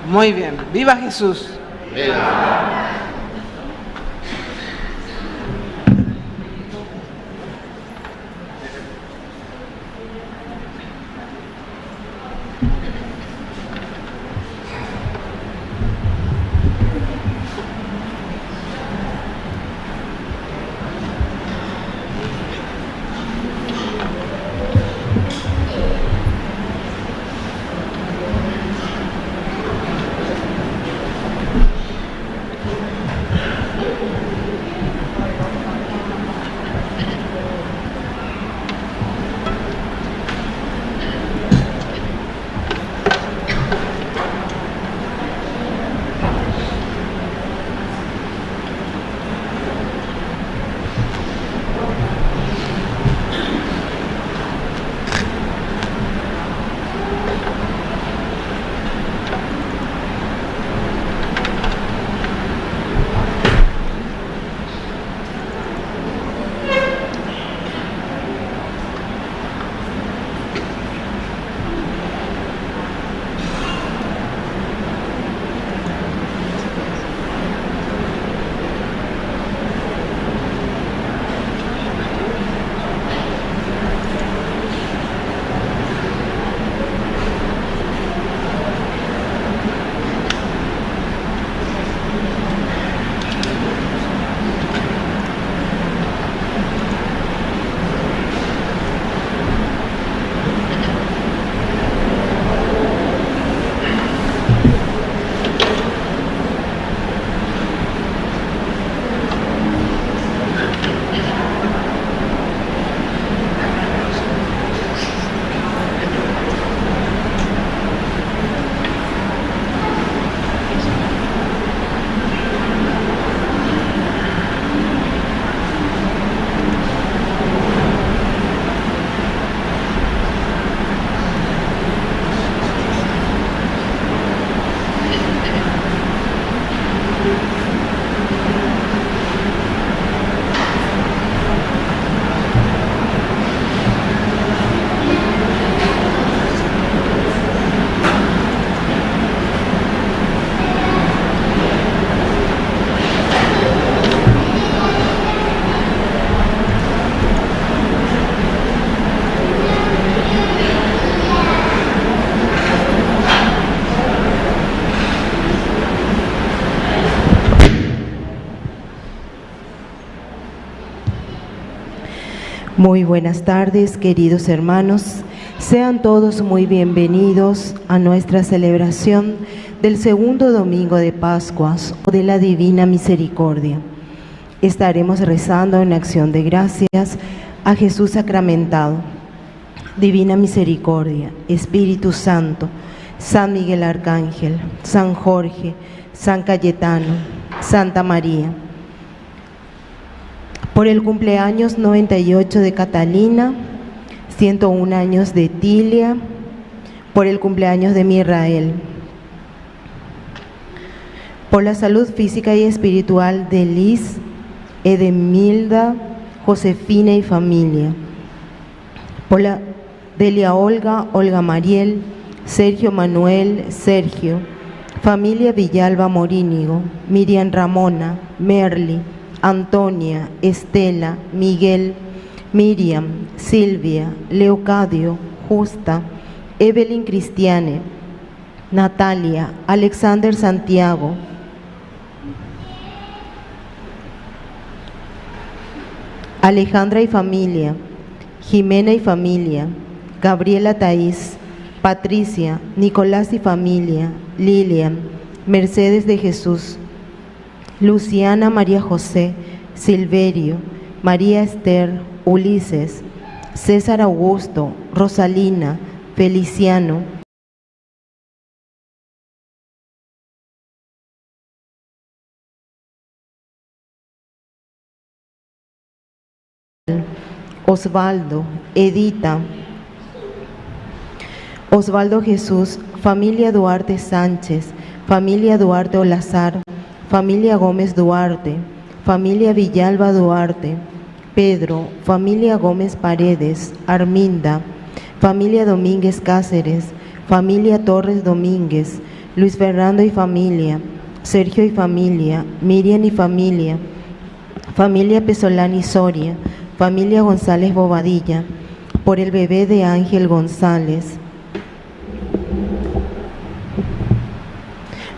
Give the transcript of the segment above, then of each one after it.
Muy bien. ¡Viva Jesús! Viva. Muy buenas tardes, queridos hermanos. Sean todos muy bienvenidos a nuestra celebración del segundo domingo de Pascua o de la Divina Misericordia. Estaremos rezando en acción de gracias a Jesús sacramentado. Divina Misericordia, Espíritu Santo, San Miguel Arcángel, San Jorge, San Cayetano, Santa María. Por el cumpleaños 98 de Catalina, 101 años de Tilia, por el cumpleaños de Mirrael, por la salud física y espiritual de Liz, Edemilda, Josefina y familia, por la Delia Olga, Olga Mariel, Sergio Manuel, Sergio, familia Villalba Morínigo, Miriam Ramona, Merly, Antonia, Estela, Miguel, Miriam, Silvia, Leocadio, Justa, Evelyn Cristiane, Natalia, Alexander Santiago, Alejandra y familia, Jimena y familia, Gabriela Taís, Patricia, Nicolás y familia, Lilian, Mercedes de Jesús, Luciana María José, Silverio, María Esther, Ulises, César Augusto, Rosalina, Feliciano, Osvaldo, Edita, Osvaldo Jesús, familia Duarte Sánchez, familia Duarte Olazar, familia Gómez Duarte, familia Villalba Duarte, Pedro, familia Gómez Paredes, Arminda, familia Domínguez Cáceres, familia Torres Domínguez, Luis Fernando y familia, Sergio y familia, Miriam y familia, familia Pesolani Soria, familia González Bobadilla, por el bebé de Ángel González,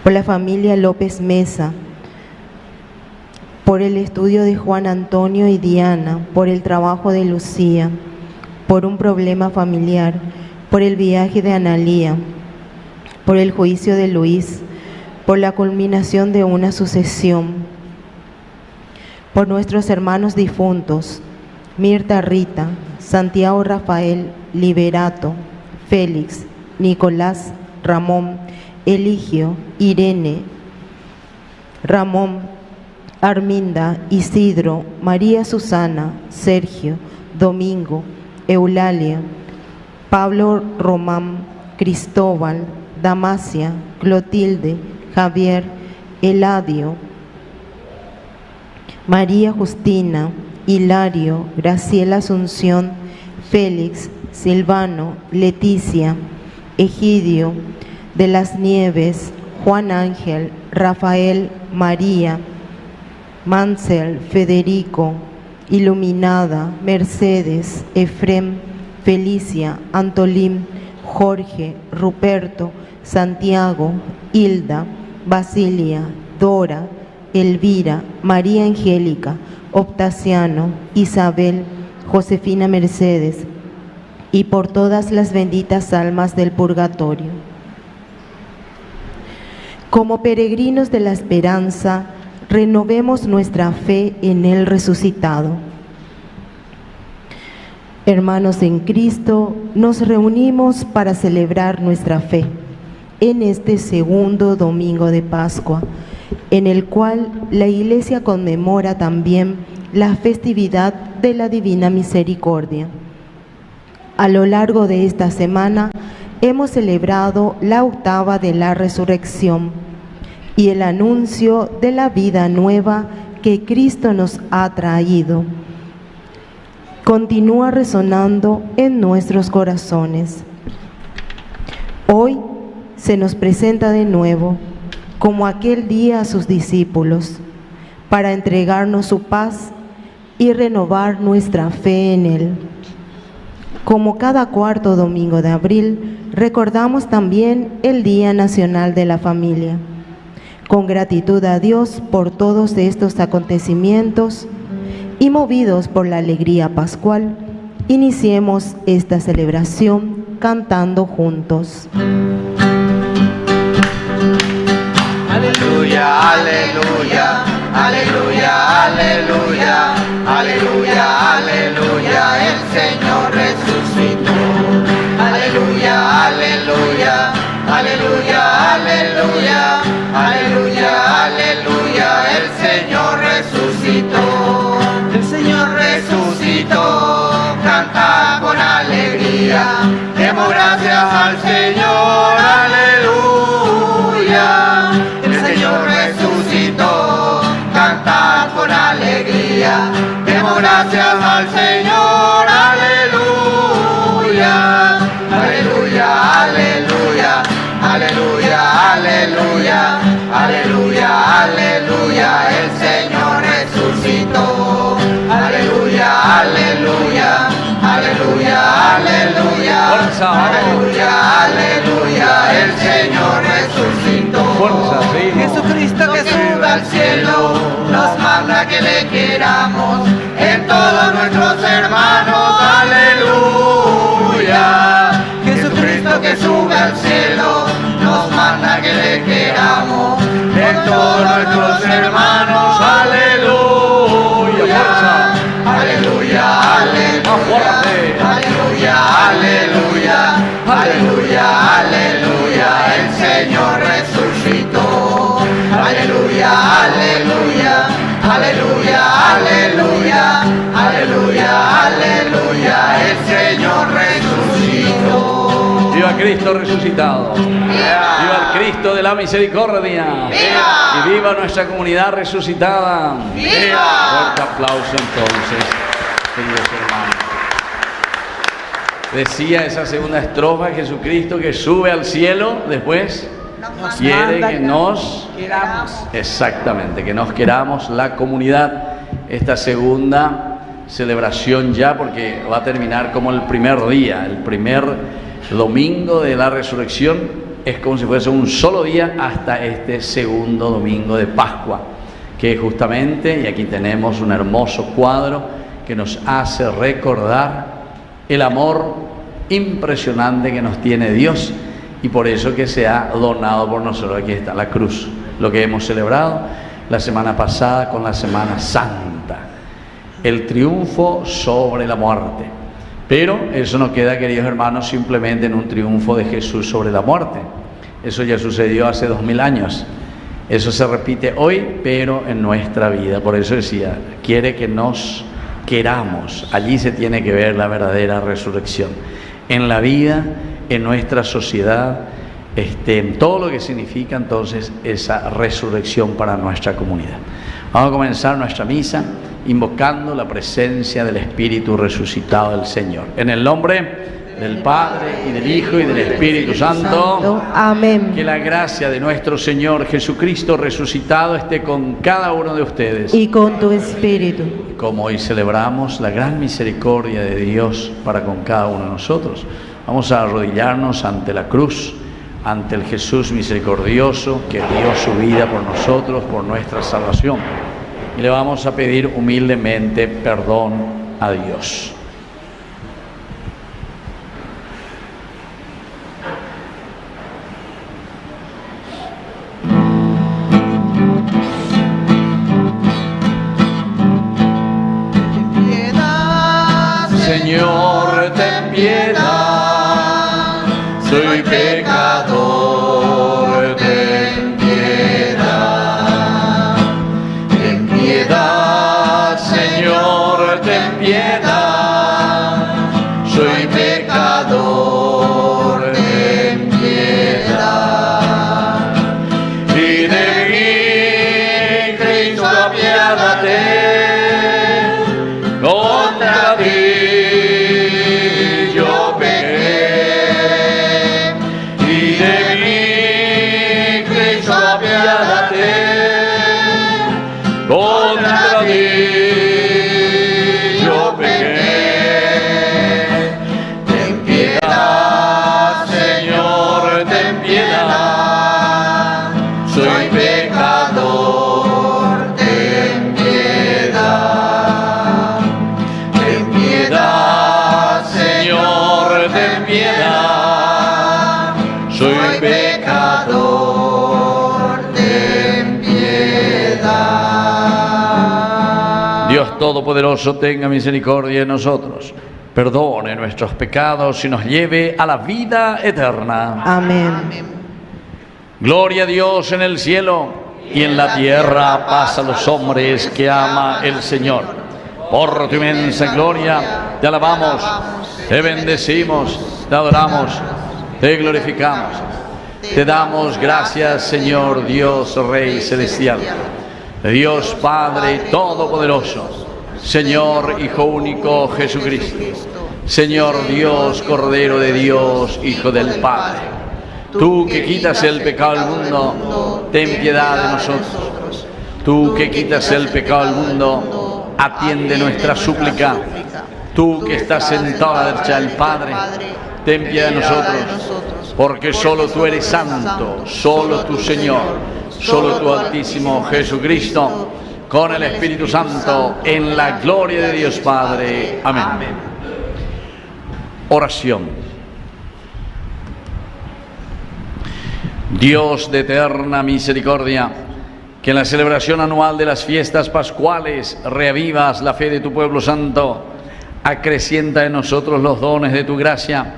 por la familia López Mesa, por el estudio de Juan Antonio y Diana, por el trabajo de Lucía, por un problema familiar, por el viaje de Analía, por el juicio de Luis, por la culminación de una sucesión, por nuestros hermanos difuntos, Mirta Rita, Santiago Rafael, Liberato, Félix, Nicolás, Ramón, Eligio, Irene, Ramón, Arminda, Isidro, María Susana, Sergio, Domingo, Eulalia, Pablo Román, Cristóbal, Damasia, Clotilde, Javier, Eladio, María Justina, Hilario, Graciela Asunción, Félix, Silvano, Leticia, Egidio, de las Nieves, Juan Ángel, Rafael, María, Mansell, Federico, Iluminada, Mercedes, Efrem, Felicia, Antolín, Jorge, Ruperto, Santiago, Hilda, Basilia, Dora, Elvira, María Angélica, Octaciano, Isabel, Josefina Mercedes, y por todas las benditas almas del purgatorio. Como peregrinos de la esperanza, renovemos nuestra fe en el resucitado. Hermanos en Cristo, nos reunimos para celebrar nuestra fe en este segundo domingo de Pascua, en el cual la Iglesia conmemora también la festividad de la Divina Misericordia. A lo largo de esta semana hemos celebrado la octava de la resurrección y el anuncio de la vida nueva que Cristo nos ha traído. Continúa resonando en nuestros corazones. Hoy se nos presenta de nuevo, como aquel día a sus discípulos, para entregarnos su paz y renovar nuestra fe en Él. Como cada cuarto domingo de abril, recordamos también el Día Nacional de la Familia. Con gratitud a Dios por todos estos acontecimientos y movidos por la alegría pascual, iniciemos esta celebración cantando juntos. Aleluya, aleluya, aleluya, aleluya, aleluya, aleluya, el Señor resucitó. Aleluya, aleluya, aleluya, aleluya, aleluya, aleluya, el Señor resucitó. El Señor resucitó, canta con alegría, demos gracias al Señor, aleluya. El Señor resucitó, canta con alegría, demos gracias al Señor, aleluya. Aleluya, aleluya, aleluya, aleluya, aleluya, aleluya, el Señor resucitó. Aleluya, aleluya, aleluya, aleluya, aleluya, aleluya, el Señor resucitó. Jesucristo que sube al cielo nos manda que le queramos en todos nuestros hermanos. Aleluya. Jesucristo que sube al cielo nos manda que le queramos en todos nuestros hermanos. Aleluya. Aleluya, aleluya, aleluya, aleluya, aleluya, aleluya, el Señor resucitó. Aleluya, aleluya, aleluya, aleluya, aleluya, aleluya, el Señor resucitó. Viva Cristo resucitado. Viva el Cristo de la misericordia. ¡Viva! Y viva nuestra comunidad resucitada. ¡Viva! Fuerte aplauso entonces, queridos hermanos. Decía esa segunda estrofa, Jesucristo que sube al cielo, después quiere que nos queramos. exactamente, que nos queramos la comunidad. Esta segunda celebración ya, porque va a terminar como el primer día, el primer domingo de la resurrección, es como si fuese un solo día hasta este segundo domingo de Pascua, que justamente, y aquí tenemos un hermoso cuadro que nos hace recordar el amor impresionante que nos tiene Dios, y por eso que se ha donado por nosotros. Aquí está la cruz, lo que hemos celebrado la semana pasada con la Semana Santa, el triunfo sobre la muerte. Pero eso no queda, queridos hermanos, simplemente en un triunfo de Jesús sobre la muerte. Eso ya sucedió hace 2000 años. Eso se repite hoy, pero en nuestra vida. Por eso decía, quiere que nos queramos. Allí se tiene que ver la verdadera resurrección. En la vida, en nuestra sociedad, en todo lo que significa entonces esa resurrección para nuestra comunidad. Vamos a comenzar nuestra misa invocando la presencia del Espíritu resucitado del Señor. En el nombre del Padre, y del Hijo, y del Espíritu Santo. Amén. Que la gracia de nuestro Señor Jesucristo resucitado esté con cada uno de ustedes. Y con tu espíritu. Como hoy celebramos la gran misericordia de Dios para con cada uno de nosotros, vamos a arrodillarnos ante la cruz, ante el Jesús misericordioso que dio su vida por nosotros, por nuestra salvación. Y le vamos a pedir humildemente perdón a Dios. Señor, ten piedad, soy pecador, ten piedad. Ten piedad, Señor, ten piedad, soy pecador, ten piedad. Y de mí, Cristo, apiádate, contra ti yo pequé, y de mí, Cristo, apiádate, contra ti yo pequé. Ten piedad, Señor, ten piedad, soy pecador, ten piedad. Ten piedad, Señor, ten piedad, soy pecador, ten piedad. Dios Todopoderoso, tenga misericordia de nosotros, perdone nuestros pecados y nos lleve a la vida eterna. Amén. Gloria a Dios en el cielo, y en la tierra paz a los hombres que ama el Señor. Por tu inmensa gloria te alabamos, te bendecimos, te adoramos, te glorificamos. Te damos gracias, Señor Dios, Rey Celestial, Dios Padre Todopoderoso, Señor Hijo único Jesucristo, Señor Dios, Cordero de Dios, Hijo del Padre. Tú que quitas el pecado del mundo, ten piedad de nosotros. Tú que quitas el pecado del mundo, atiende nuestra súplica. Tú que estás sentado a la derecha del Padre, ten piedad de nosotros, porque solo tú eres santo, solo tu Señor, solo tu Altísimo Jesucristo, con el Espíritu Santo, en la gloria de Dios Padre. Amén. Oración. Dios de eterna misericordia, que en la celebración anual de las fiestas pascuales reavivas la fe de tu pueblo santo, acrecienta en nosotros los dones de tu gracia,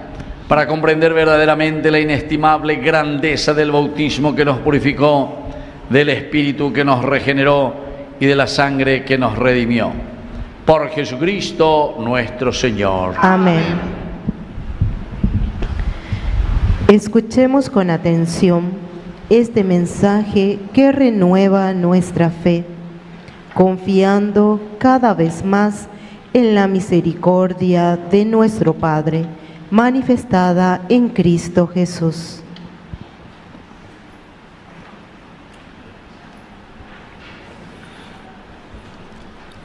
para comprender verdaderamente la inestimable grandeza del bautismo que nos purificó, del Espíritu que nos regeneró y de la sangre que nos redimió. Por Jesucristo nuestro Señor. Amén. Escuchemos con atención este mensaje que renueva nuestra fe, confiando cada vez más en la misericordia de nuestro Padre, manifestada en Cristo Jesús.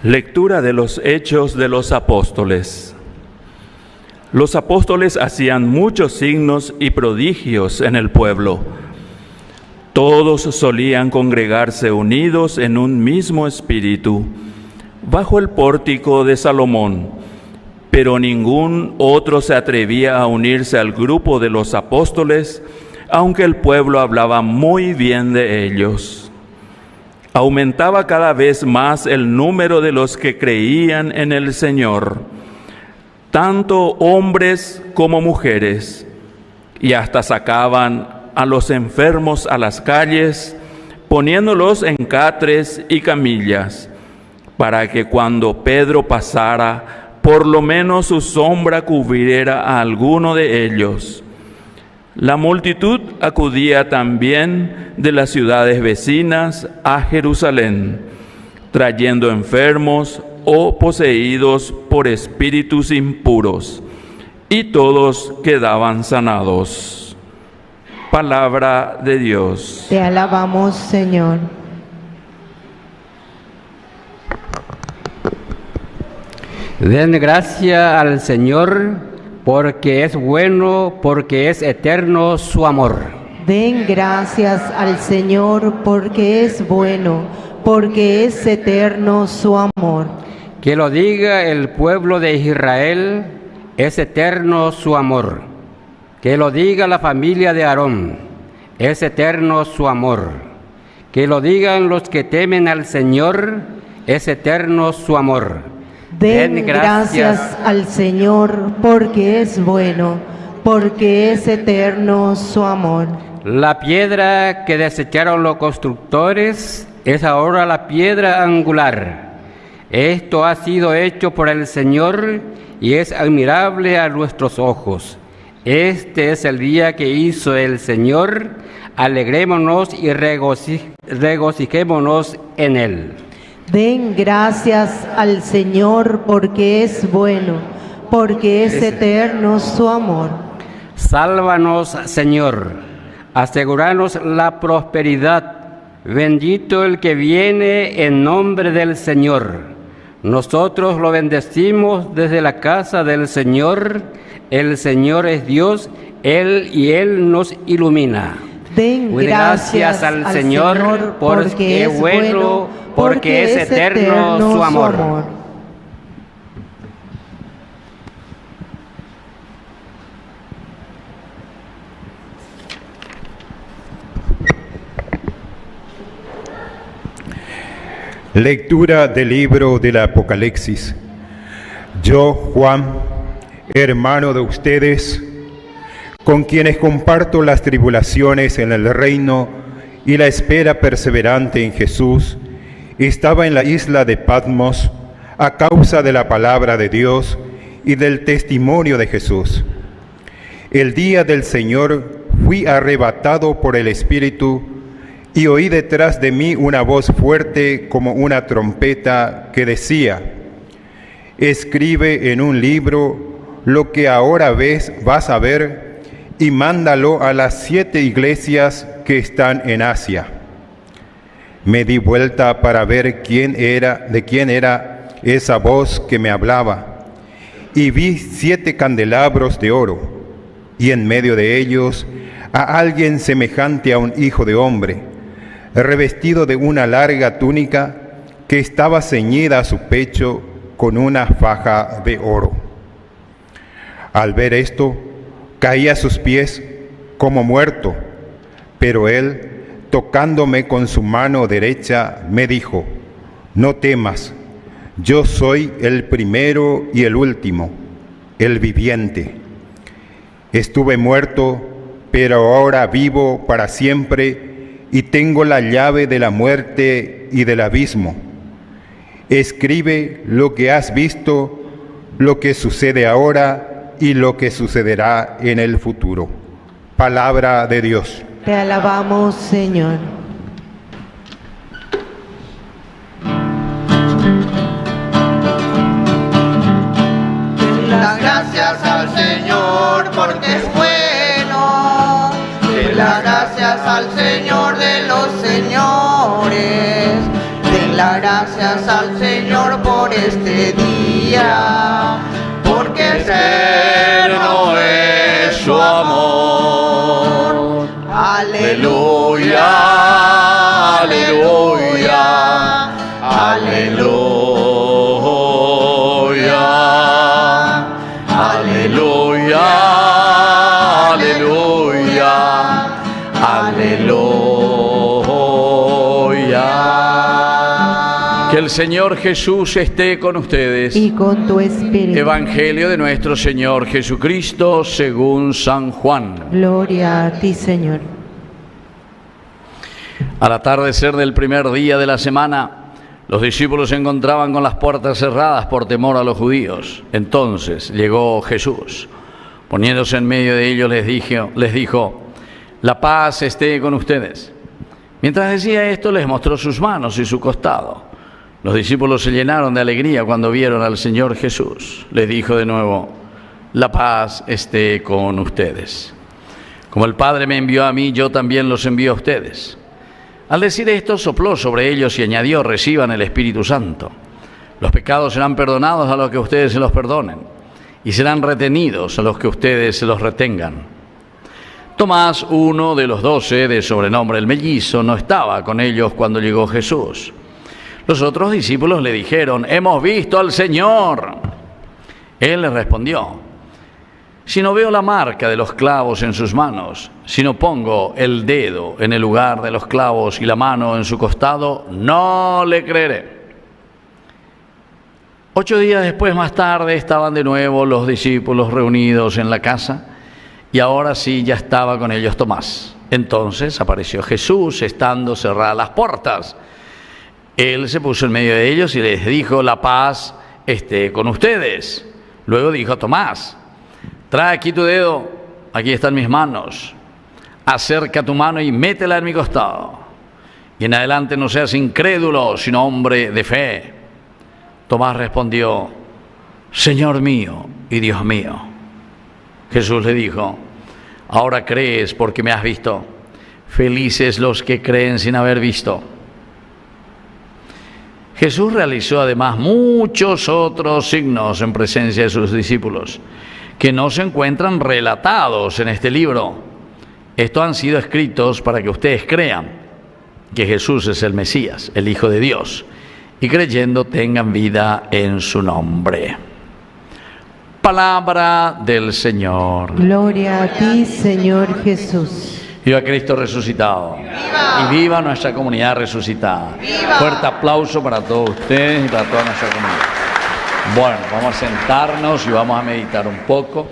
Lectura de los Hechos de los Apóstoles. Los apóstoles hacían muchos signos y prodigios en el pueblo. Todos solían congregarse unidos en un mismo espíritu, bajo el pórtico de Salomón, pero ningún otro se atrevía a unirse al grupo de los apóstoles, aunque el pueblo hablaba muy bien de ellos. Aumentaba cada vez más el número de los que creían en el Señor, tanto hombres como mujeres, y hasta sacaban a los enfermos a las calles, poniéndolos en catres y camillas, para que cuando Pedro pasara, por lo menos su sombra cubriera a alguno de ellos. La multitud acudía también de las ciudades vecinas a Jerusalén, trayendo enfermos o poseídos por espíritus impuros, y todos quedaban sanados. Palabra de Dios. Te alabamos, Señor. Den gracia al Señor, porque es bueno, porque es eterno su amor. Den gracias al Señor, porque es bueno, porque es eterno su amor. Que lo diga el pueblo de Israel, es eterno su amor. Que lo diga la familia de Aarón, es eterno su amor. Que lo digan los que temen al Señor, es eterno su amor. Den gracias al Señor, porque es bueno, porque es eterno su amor. La piedra que desecharon los constructores es ahora la piedra angular. Esto ha sido hecho por el Señor y es admirable a nuestros ojos. Este es el día que hizo el Señor. Alegrémonos y regocijémonos en él. Den gracias al Señor, porque es bueno, porque es eterno su amor. Sálvanos, Señor, asegúranos la prosperidad. Bendito el que viene en nombre del Señor. Nosotros lo bendecimos desde la casa del Señor. El Señor es Dios, Él nos ilumina. Den gracias al Señor, porque es bueno, porque es eterno su amor. Lectura del libro del Apocalipsis. Yo, Juan, hermano de ustedes, con quienes comparto las tribulaciones en el reino y la espera perseverante en Jesús, estaba en la isla de Patmos a causa de la palabra de Dios y del testimonio de Jesús. El día del Señor fui arrebatado por el Espíritu y oí detrás de mí una voz fuerte como una trompeta que decía: escribe en un libro lo que ahora vas a ver y mándalo a las 7 iglesias que están en Asia. Me di vuelta para ver de quién era esa voz que me hablaba, y vi 7 candelabros de oro, y en medio de ellos a alguien semejante a un hijo de hombre, revestido de una larga túnica que estaba ceñida a su pecho con una faja de oro. Al ver esto, caí a sus pies como muerto, pero él, tocándome con su mano derecha, me dijo: no temas, yo soy el primero y el último, el viviente. Estuve muerto, pero ahora vivo para siempre y tengo la llave de la muerte y del abismo. Escribe lo que has visto, lo que sucede ahora y lo que sucederá en el futuro. Palabra de Dios. Te alabamos, Señor. Las gracias al Señor porque es bueno. Den las gracias al Señor de los señores. Den las gracias al Señor por este día, porque eterno es su amor. Aleluya, aleluya, aleluya, aleluya, aleluya, aleluya. Que el Señor Jesús esté con ustedes. Y con tu espíritu. Evangelio de nuestro Señor Jesucristo según San Juan. Gloria a ti, Señor. Al atardecer del primer día de la semana, los discípulos se encontraban con las puertas cerradas por temor a los judíos. Entonces llegó Jesús. Poniéndose en medio de ellos les dijo, la paz esté con ustedes. Mientras decía esto, les mostró sus manos y su costado. Los discípulos se llenaron de alegría cuando vieron al Señor Jesús. Les dijo de nuevo, la paz esté con ustedes. Como el Padre me envió a mí, yo también los envío a ustedes. Al decir esto, sopló sobre ellos y añadió, reciban el Espíritu Santo. Los pecados serán perdonados a los que ustedes se los perdonen, y serán retenidos a los que ustedes se los retengan. Tomás, uno de los 12, de sobrenombre el mellizo, no estaba con ellos cuando llegó Jesús. Los otros discípulos le dijeron, hemos visto al Señor. Él les respondió, si no veo la marca de los clavos en sus manos, si no pongo el dedo en el lugar de los clavos y la mano en su costado, no le creeré. 8 días después, más tarde, estaban de nuevo los discípulos reunidos en la casa, y ahora sí ya estaba con ellos Tomás. Entonces apareció Jesús, estando cerradas las puertas. Él se puso en medio de ellos y les dijo, la paz esté con ustedes. Luego dijo a Tomás, trae aquí tu dedo, aquí están mis manos. Acerca tu mano y métela en mi costado. Y en adelante no seas incrédulo, sino hombre de fe. Tomás respondió, Señor mío y Dios mío. Jesús le dijo, ahora crees porque me has visto. Felices los que creen sin haber visto. Jesús realizó además muchos otros signos en presencia de sus discípulos, que no se encuentran relatados en este libro. Estos han sido escritos para que ustedes crean que Jesús es el Mesías, el Hijo de Dios, y creyendo tengan vida en su nombre. Palabra del Señor. Gloria a ti, Señor Jesús. Viva Cristo resucitado. ¡Viva! Y viva nuestra comunidad resucitada. ¡Viva! Fuerte aplauso para todos ustedes y para toda nuestra comunidad. Bueno, vamos a sentarnos y vamos a meditar un poco.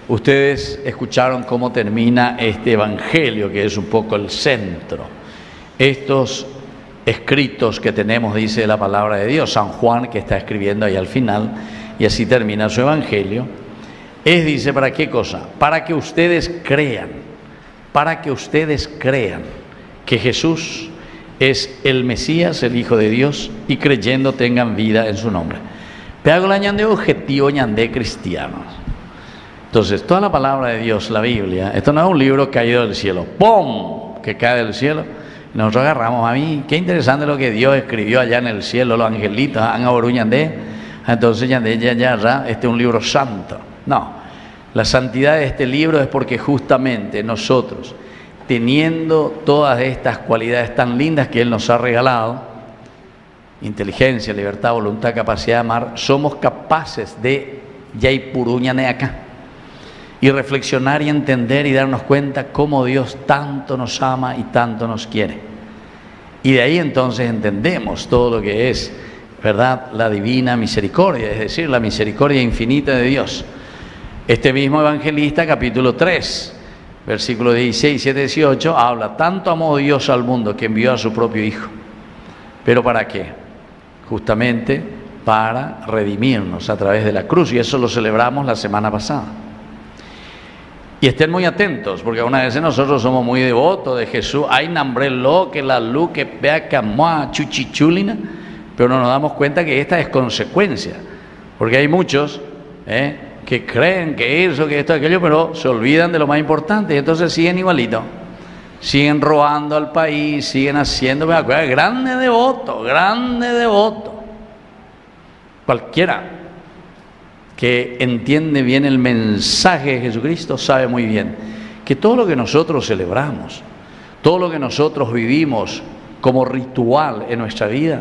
Ustedes escucharon cómo termina este evangelio, que es un poco el centro. Estos escritos que tenemos, dice la palabra de Dios, San Juan, que está escribiendo ahí al final, y así termina su evangelio, dice, ¿para qué cosa? Para que ustedes crean que Jesús es el Mesías, el Hijo de Dios, y creyendo tengan vida en su nombre. Pero la ñande objetivo ñande cristianos. Entonces, toda la palabra de Dios, la Biblia, esto no es un libro caído del cielo, ¡pum!, que cae del cielo. Nosotros agarramos, a mí, qué interesante lo que Dios escribió allá en el cielo, los angelitos, entonces ya, este es un libro santo. No, la santidad de este libro es porque justamente nosotros, teniendo todas estas cualidades tan lindas que Él nos ha regalado, inteligencia, libertad, voluntad, capacidad de amar, somos capaces de yaipuruñane acá y reflexionar y entender y darnos cuenta cómo Dios tanto nos ama y tanto nos quiere. Y de ahí entonces entendemos todo lo que es, ¿verdad?, la divina misericordia, es decir, la misericordia infinita de Dios. Este mismo evangelista, capítulo 3, versículos 16, 17, 18, habla, tanto amó Dios al mundo que envió a su propio Hijo. ¿Pero para qué? Justamente para redimirnos a través de la cruz, y eso lo celebramos la semana pasada. Y estén muy atentos, porque algunas veces nosotros somos muy devotos de Jesús, ay nambre lo que la luz que vea camoa chuchichulina, pero no nos damos cuenta que esta es consecuencia, porque hay muchos que creen que eso, que esto, aquello, pero se olvidan de lo más importante, y entonces siguen igualito, siguen robando al país, siguen haciendo, grande devoto, Cualquiera que entiende bien el mensaje de Jesucristo sabe muy bien que todo lo que nosotros celebramos, todo lo que nosotros vivimos como ritual en nuestra vida,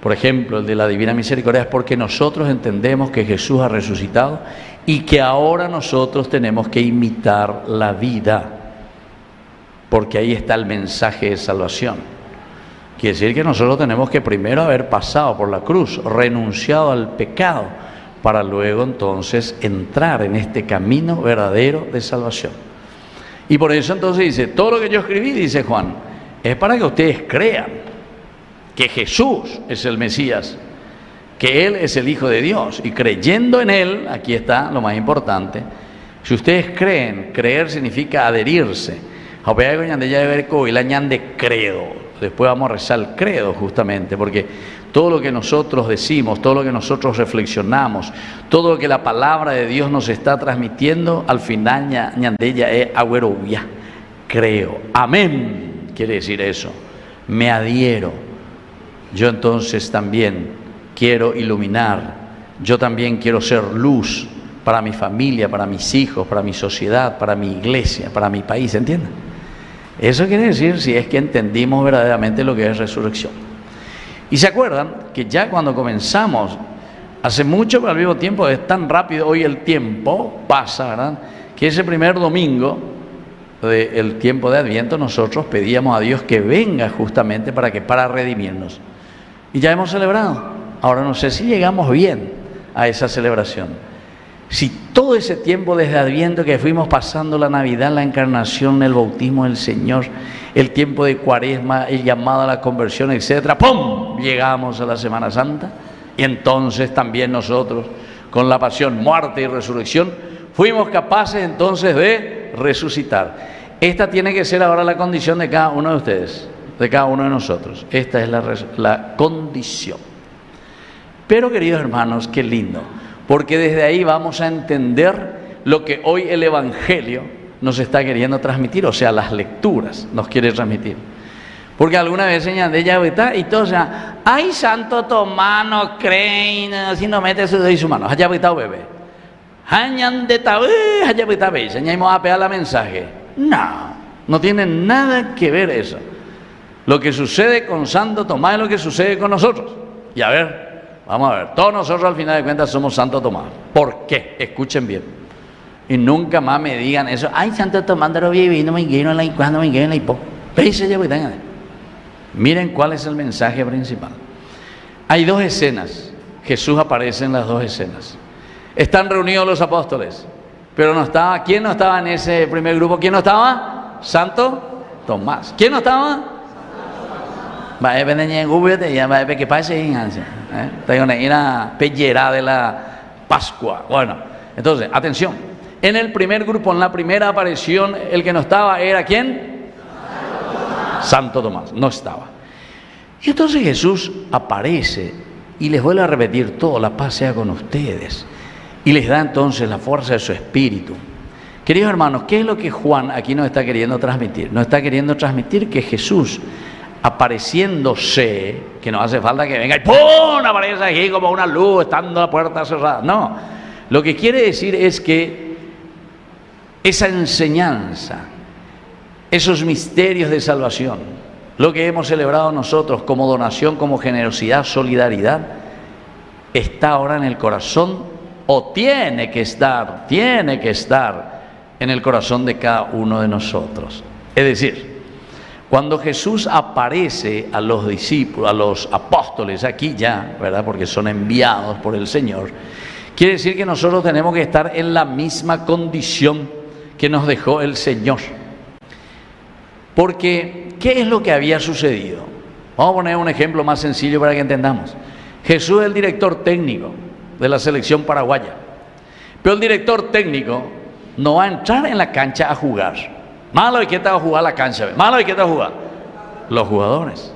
por ejemplo el de la Divina Misericordia, es porque nosotros entendemos que Jesús ha resucitado y que ahora nosotros tenemos que imitar la vida, porque ahí está el mensaje de salvación. Quiere decir que nosotros tenemos que primero haber pasado por la cruz, renunciado al pecado, para luego entonces entrar en este camino verdadero de salvación. Y por eso entonces dice, todo lo que yo escribí, dice Juan, es para que ustedes crean que Jesús es el Mesías, que Él es el Hijo de Dios, y creyendo en Él, aquí está lo más importante, si ustedes creen, creer significa adherirse, después vamos a rezar el credo justamente, porque todo lo que nosotros decimos, todo lo que nosotros reflexionamos, todo lo que la palabra de Dios nos está transmitiendo, al final ñandella es agüerovia, creo, amén, quiere decir eso, me adhiero, yo entonces también quiero iluminar, yo también quiero ser luz para mi familia, para mis hijos, para mi sociedad, para mi iglesia, para mi país, ¿entienden? Eso quiere decir si es que entendimos verdaderamente lo que es resurrección. Y se acuerdan que ya cuando comenzamos, hace mucho, pero al mismo tiempo es tan rápido, hoy el tiempo pasa, ¿verdad? Que ese primer domingo del tiempo de Adviento nosotros pedíamos a Dios que venga justamente para redimirnos. Y ya hemos celebrado. Ahora no sé si llegamos bien a esa celebración. Si todo ese tiempo desde Adviento que fuimos pasando la Navidad, la Encarnación, el bautismo del Señor, el tiempo de Cuaresma, el llamado a la conversión, etcétera, ¡pum!, llegamos a la Semana Santa, y entonces también nosotros, con la pasión, muerte y resurrección, fuimos capaces entonces de resucitar. Esta tiene que ser ahora la condición de cada uno de ustedes, de cada uno de nosotros. Esta es la condición. Pero, queridos hermanos, qué lindo, porque desde ahí vamos a entender lo que hoy el Evangelio nos está queriendo transmitir, o sea, las lecturas nos quiere transmitir. Porque alguna vez señalan de ella y todos, ay, Santo Tomás no creen, si no mete su dedo y su mano, allá está bebé. Hañan de tabé, allá está bebé, señalamos a pegar la mensaje. No tiene nada que ver eso. Lo que sucede con Santo Tomás es lo que sucede con nosotros. Y a ver, vamos a ver, todos nosotros al final de cuentas somos Santo Tomás. ¿Por qué? Escuchen bien. Y nunca más me digan eso. Ay, Santo Tomás no viví, no me quiero en la cuando me quiero en la hipo. Miren cuál es el mensaje principal. Hay dos escenas. Jesús aparece en las dos escenas. Están reunidos los apóstoles, pero no estaba. ¿Quién no estaba en ese primer grupo? ¿Quién no estaba? Santo Tomás. ¿Quién no estaba? Va a venir que pase una pellera de la Pascua. Bueno, entonces, atención. En el primer grupo, en la primera aparición, el que no estaba era ¿quién? Santo Tomás, no estaba. Y entonces Jesús aparece y les vuelve a repetir todo, la paz sea con ustedes. Y les da entonces la fuerza de su espíritu. Queridos hermanos, ¿qué es lo que Juan aquí nos está queriendo transmitir? Nos está queriendo transmitir que Jesús, apareciéndose, que no hace falta que venga y ¡pum!, aparece aquí como una luz, estando la puerta cerrada. No, lo que quiere decir es que esa enseñanza, esos misterios de salvación, lo que hemos celebrado nosotros como donación, como generosidad, solidaridad, está ahora en el corazón, o tiene que estar en el corazón de cada uno de nosotros. Es decir, cuando Jesús aparece a los discípulos, a los apóstoles, aquí ya, ¿verdad?, porque son enviados por el Señor, quiere decir que nosotros tenemos que estar en la misma condición que nos dejó el Señor. Porque, ¿qué es lo que había sucedido? Vamos a poner un ejemplo más sencillo para que entendamos. Jesús es el director técnico de la selección paraguaya, pero el director técnico no va a entrar en la cancha a jugar. Malo y que te va a jugar la cancha, malo y que te va a jugar los jugadores.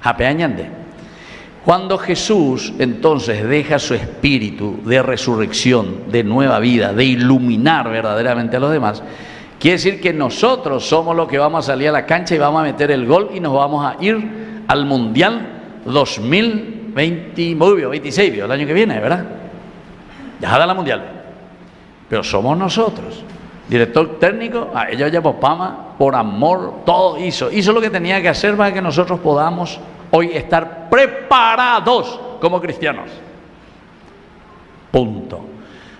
Japeañande. Cuando Jesús entonces deja su espíritu de resurrección, de nueva vida, de iluminar verdaderamente a los demás, quiere decir que nosotros somos los que vamos a salir a la cancha y vamos a meter el gol y nos vamos a ir al Mundial 2026. 26 el año que viene, ¿verdad? Ya da la mundial. Pero somos nosotros. Director técnico, ella ya Pama, por amor, todo hizo. Hizo lo que tenía que hacer para que nosotros podamos hoy estar preparados como cristianos. Punto.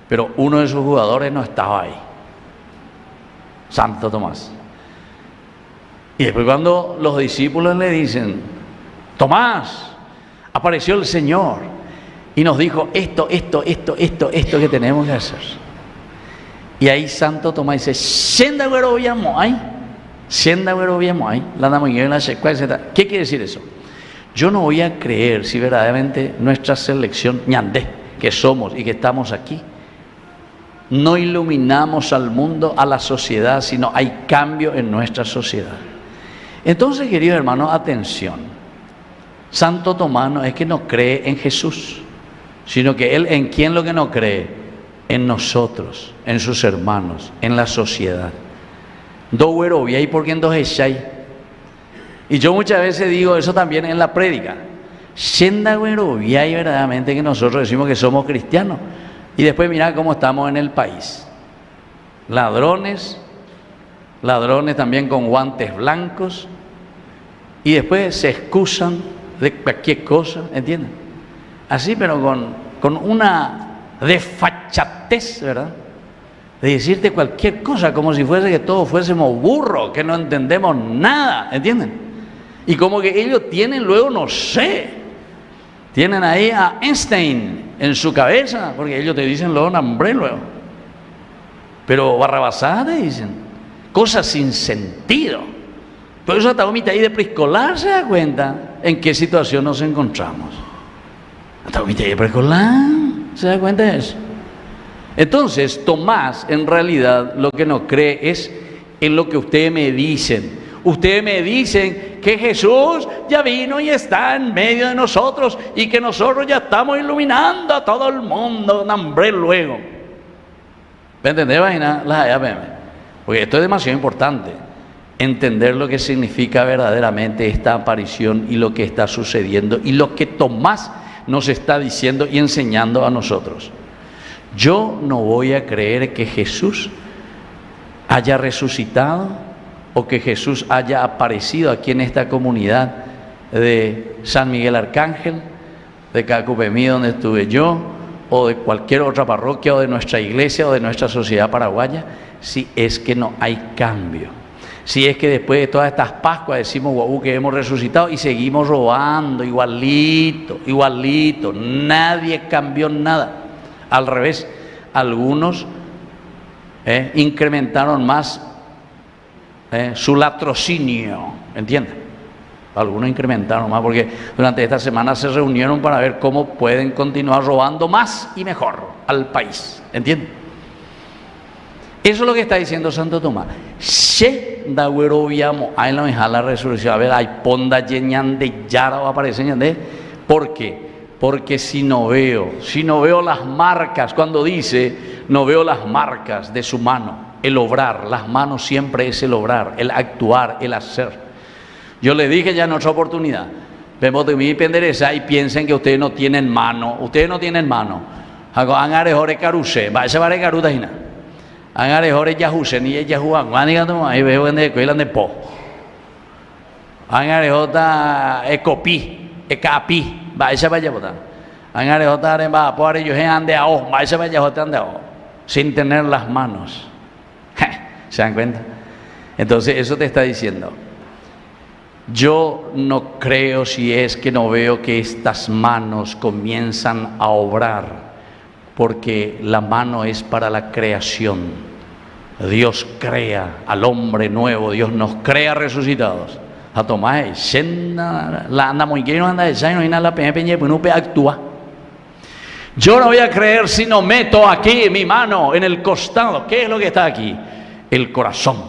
Pero uno de sus jugadores no estaba ahí. Santo Tomás. Y después cuando los discípulos le dicen, Tomás, apareció el Señor y nos dijo esto que tenemos que hacer. Y ahí Santo Tomás dice, ¿qué quiere decir eso? Yo no voy a creer si verdaderamente nuestra selección ñandé, que somos y que estamos aquí, no iluminamos al mundo, a la sociedad, sino hay cambio en nuestra sociedad. Entonces, queridos hermanos, atención. Santo Tomás no es que no cree en Jesús, sino que él en quién lo que no cree, en nosotros, en sus hermanos, en la sociedad. ¿Y por qué entonces hay? Y yo muchas veces digo eso también en la prédica. Y verdaderamente que nosotros decimos que somos cristianos. Y después mirá cómo estamos en el país. Ladrones también con guantes blancos. Y después se excusan de cualquier cosa, ¿entienden? Así, pero con una desfachatez, ¿verdad? De decirte cualquier cosa, como si fuese que todos fuésemos burros, que no entendemos nada, ¿entienden? Y como que ellos tienen luego, no sé, tienen ahí a Einstein en su cabeza, porque ellos te dicen luego nombre luego. Pero barrabasadas te dicen, cosas sin sentido. Por eso hasta ahí de preescolar se da cuenta en qué situación nos encontramos. Hasta ahí de preescolar se da cuenta de eso. Entonces, Tomás en realidad lo que no cree es en lo que ustedes me dicen. Ustedes me dicen que Jesús ya vino y está en medio de nosotros y que nosotros ya estamos iluminando a todo el mundo. Nombre luego. ¿Me entendés, vaina? Porque esto es demasiado importante. Entender lo que significa verdaderamente esta aparición y lo que está sucediendo y lo que Tomás nos está diciendo y enseñando a nosotros. Yo no voy a creer que Jesús haya resucitado o que Jesús haya aparecido aquí en esta comunidad de San Miguel Arcángel, de Cacupemí donde estuve yo, o de cualquier otra parroquia o de nuestra iglesia o de nuestra sociedad paraguaya, si es que no hay cambio. Si es que después de todas estas Pascuas decimos que hemos resucitado y seguimos robando igualito, nadie cambió nada. Al revés, algunos incrementaron más su latrocinio, ¿entienden? Algunos incrementaron más porque durante esta semana se reunieron para ver cómo pueden continuar robando más y mejor al país, ¿entienden? Eso es lo que está diciendo Santo Tomás. Ahí lo deja la resurrección. A ver, hay ponda llenan de yara o aparece ñande. ¿Por qué? Porque si no veo las marcas, cuando dice no veo las marcas de su mano, el obrar, las manos siempre es el obrar, el actuar, el hacer. Yo le dije ya en otra oportunidad, vemos de mí pendereza y piensen que ustedes no tienen mano, Hangarejore caruse, va ese vare caruta hina. Hangarejore yahuse ni yahuan, guanigato ahí veo en escuela de po. Hangarejota ecopi, ecapi, va ese vaya botar. Hangarejota va por ellos ande a o, va ese vaya ande a o, sin tener las manos. ¿Se dan cuenta? Entonces eso te está diciendo. Yo no creo si es que no veo que estas manos comienzan a obrar, porque la mano es para la creación. Dios crea al hombre nuevo, Dios nos crea resucitados. A tomar la anda muy bien, no anda de no hay nada la peña pues no actúa. Yo no voy a creer si no meto aquí mi mano en el costado. ¿Qué es lo que está aquí? El corazón.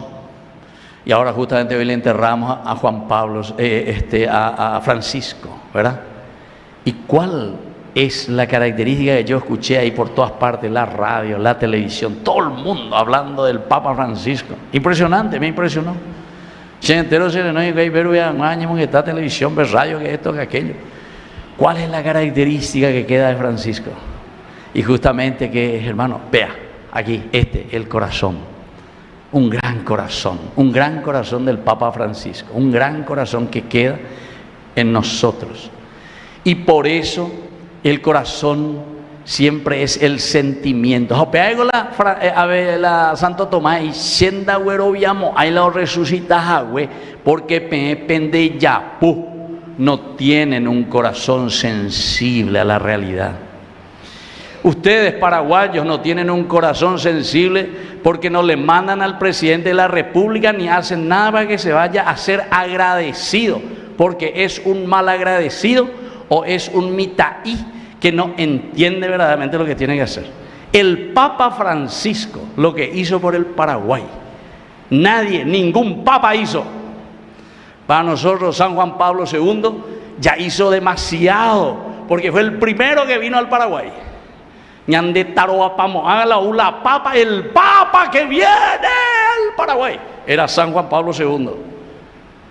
Y ahora justamente hoy le enterramos a Juan Pablo, a Francisco, ¿verdad? ¿Y cuál es la característica que yo escuché ahí por todas partes, la radio, la televisión, todo el mundo hablando del Papa Francisco? Impresionante, me impresionó. Se enteró, se le no hay que ver un año que está televisión, ver radio, que esto, que aquello. ¿Cuál es la característica que queda de Francisco? Y justamente que, hermano, vea, aquí, el corazón. Un gran corazón del Papa Francisco, un gran corazón que queda en nosotros. Y por eso el corazón siempre es el sentimiento. La Santo Tomás y sienda güero viamo, ahí lo resucita, porque pende ya, no tienen un corazón sensible a la realidad. Ustedes, paraguayos, no tienen un corazón sensible porque no le mandan al presidente de la República ni hacen nada para que se vaya a ser agradecido, porque es un mal agradecido o es un mitaí que no entiende verdaderamente lo que tiene que hacer. El Papa Francisco, lo que hizo por el Paraguay, ningún Papa hizo. Para nosotros San Juan Pablo II ya hizo demasiado, porque fue el primero que vino al Paraguay. Ñande taroapamo, hágala la papa, el Papa que viene al Paraguay era San Juan Pablo II.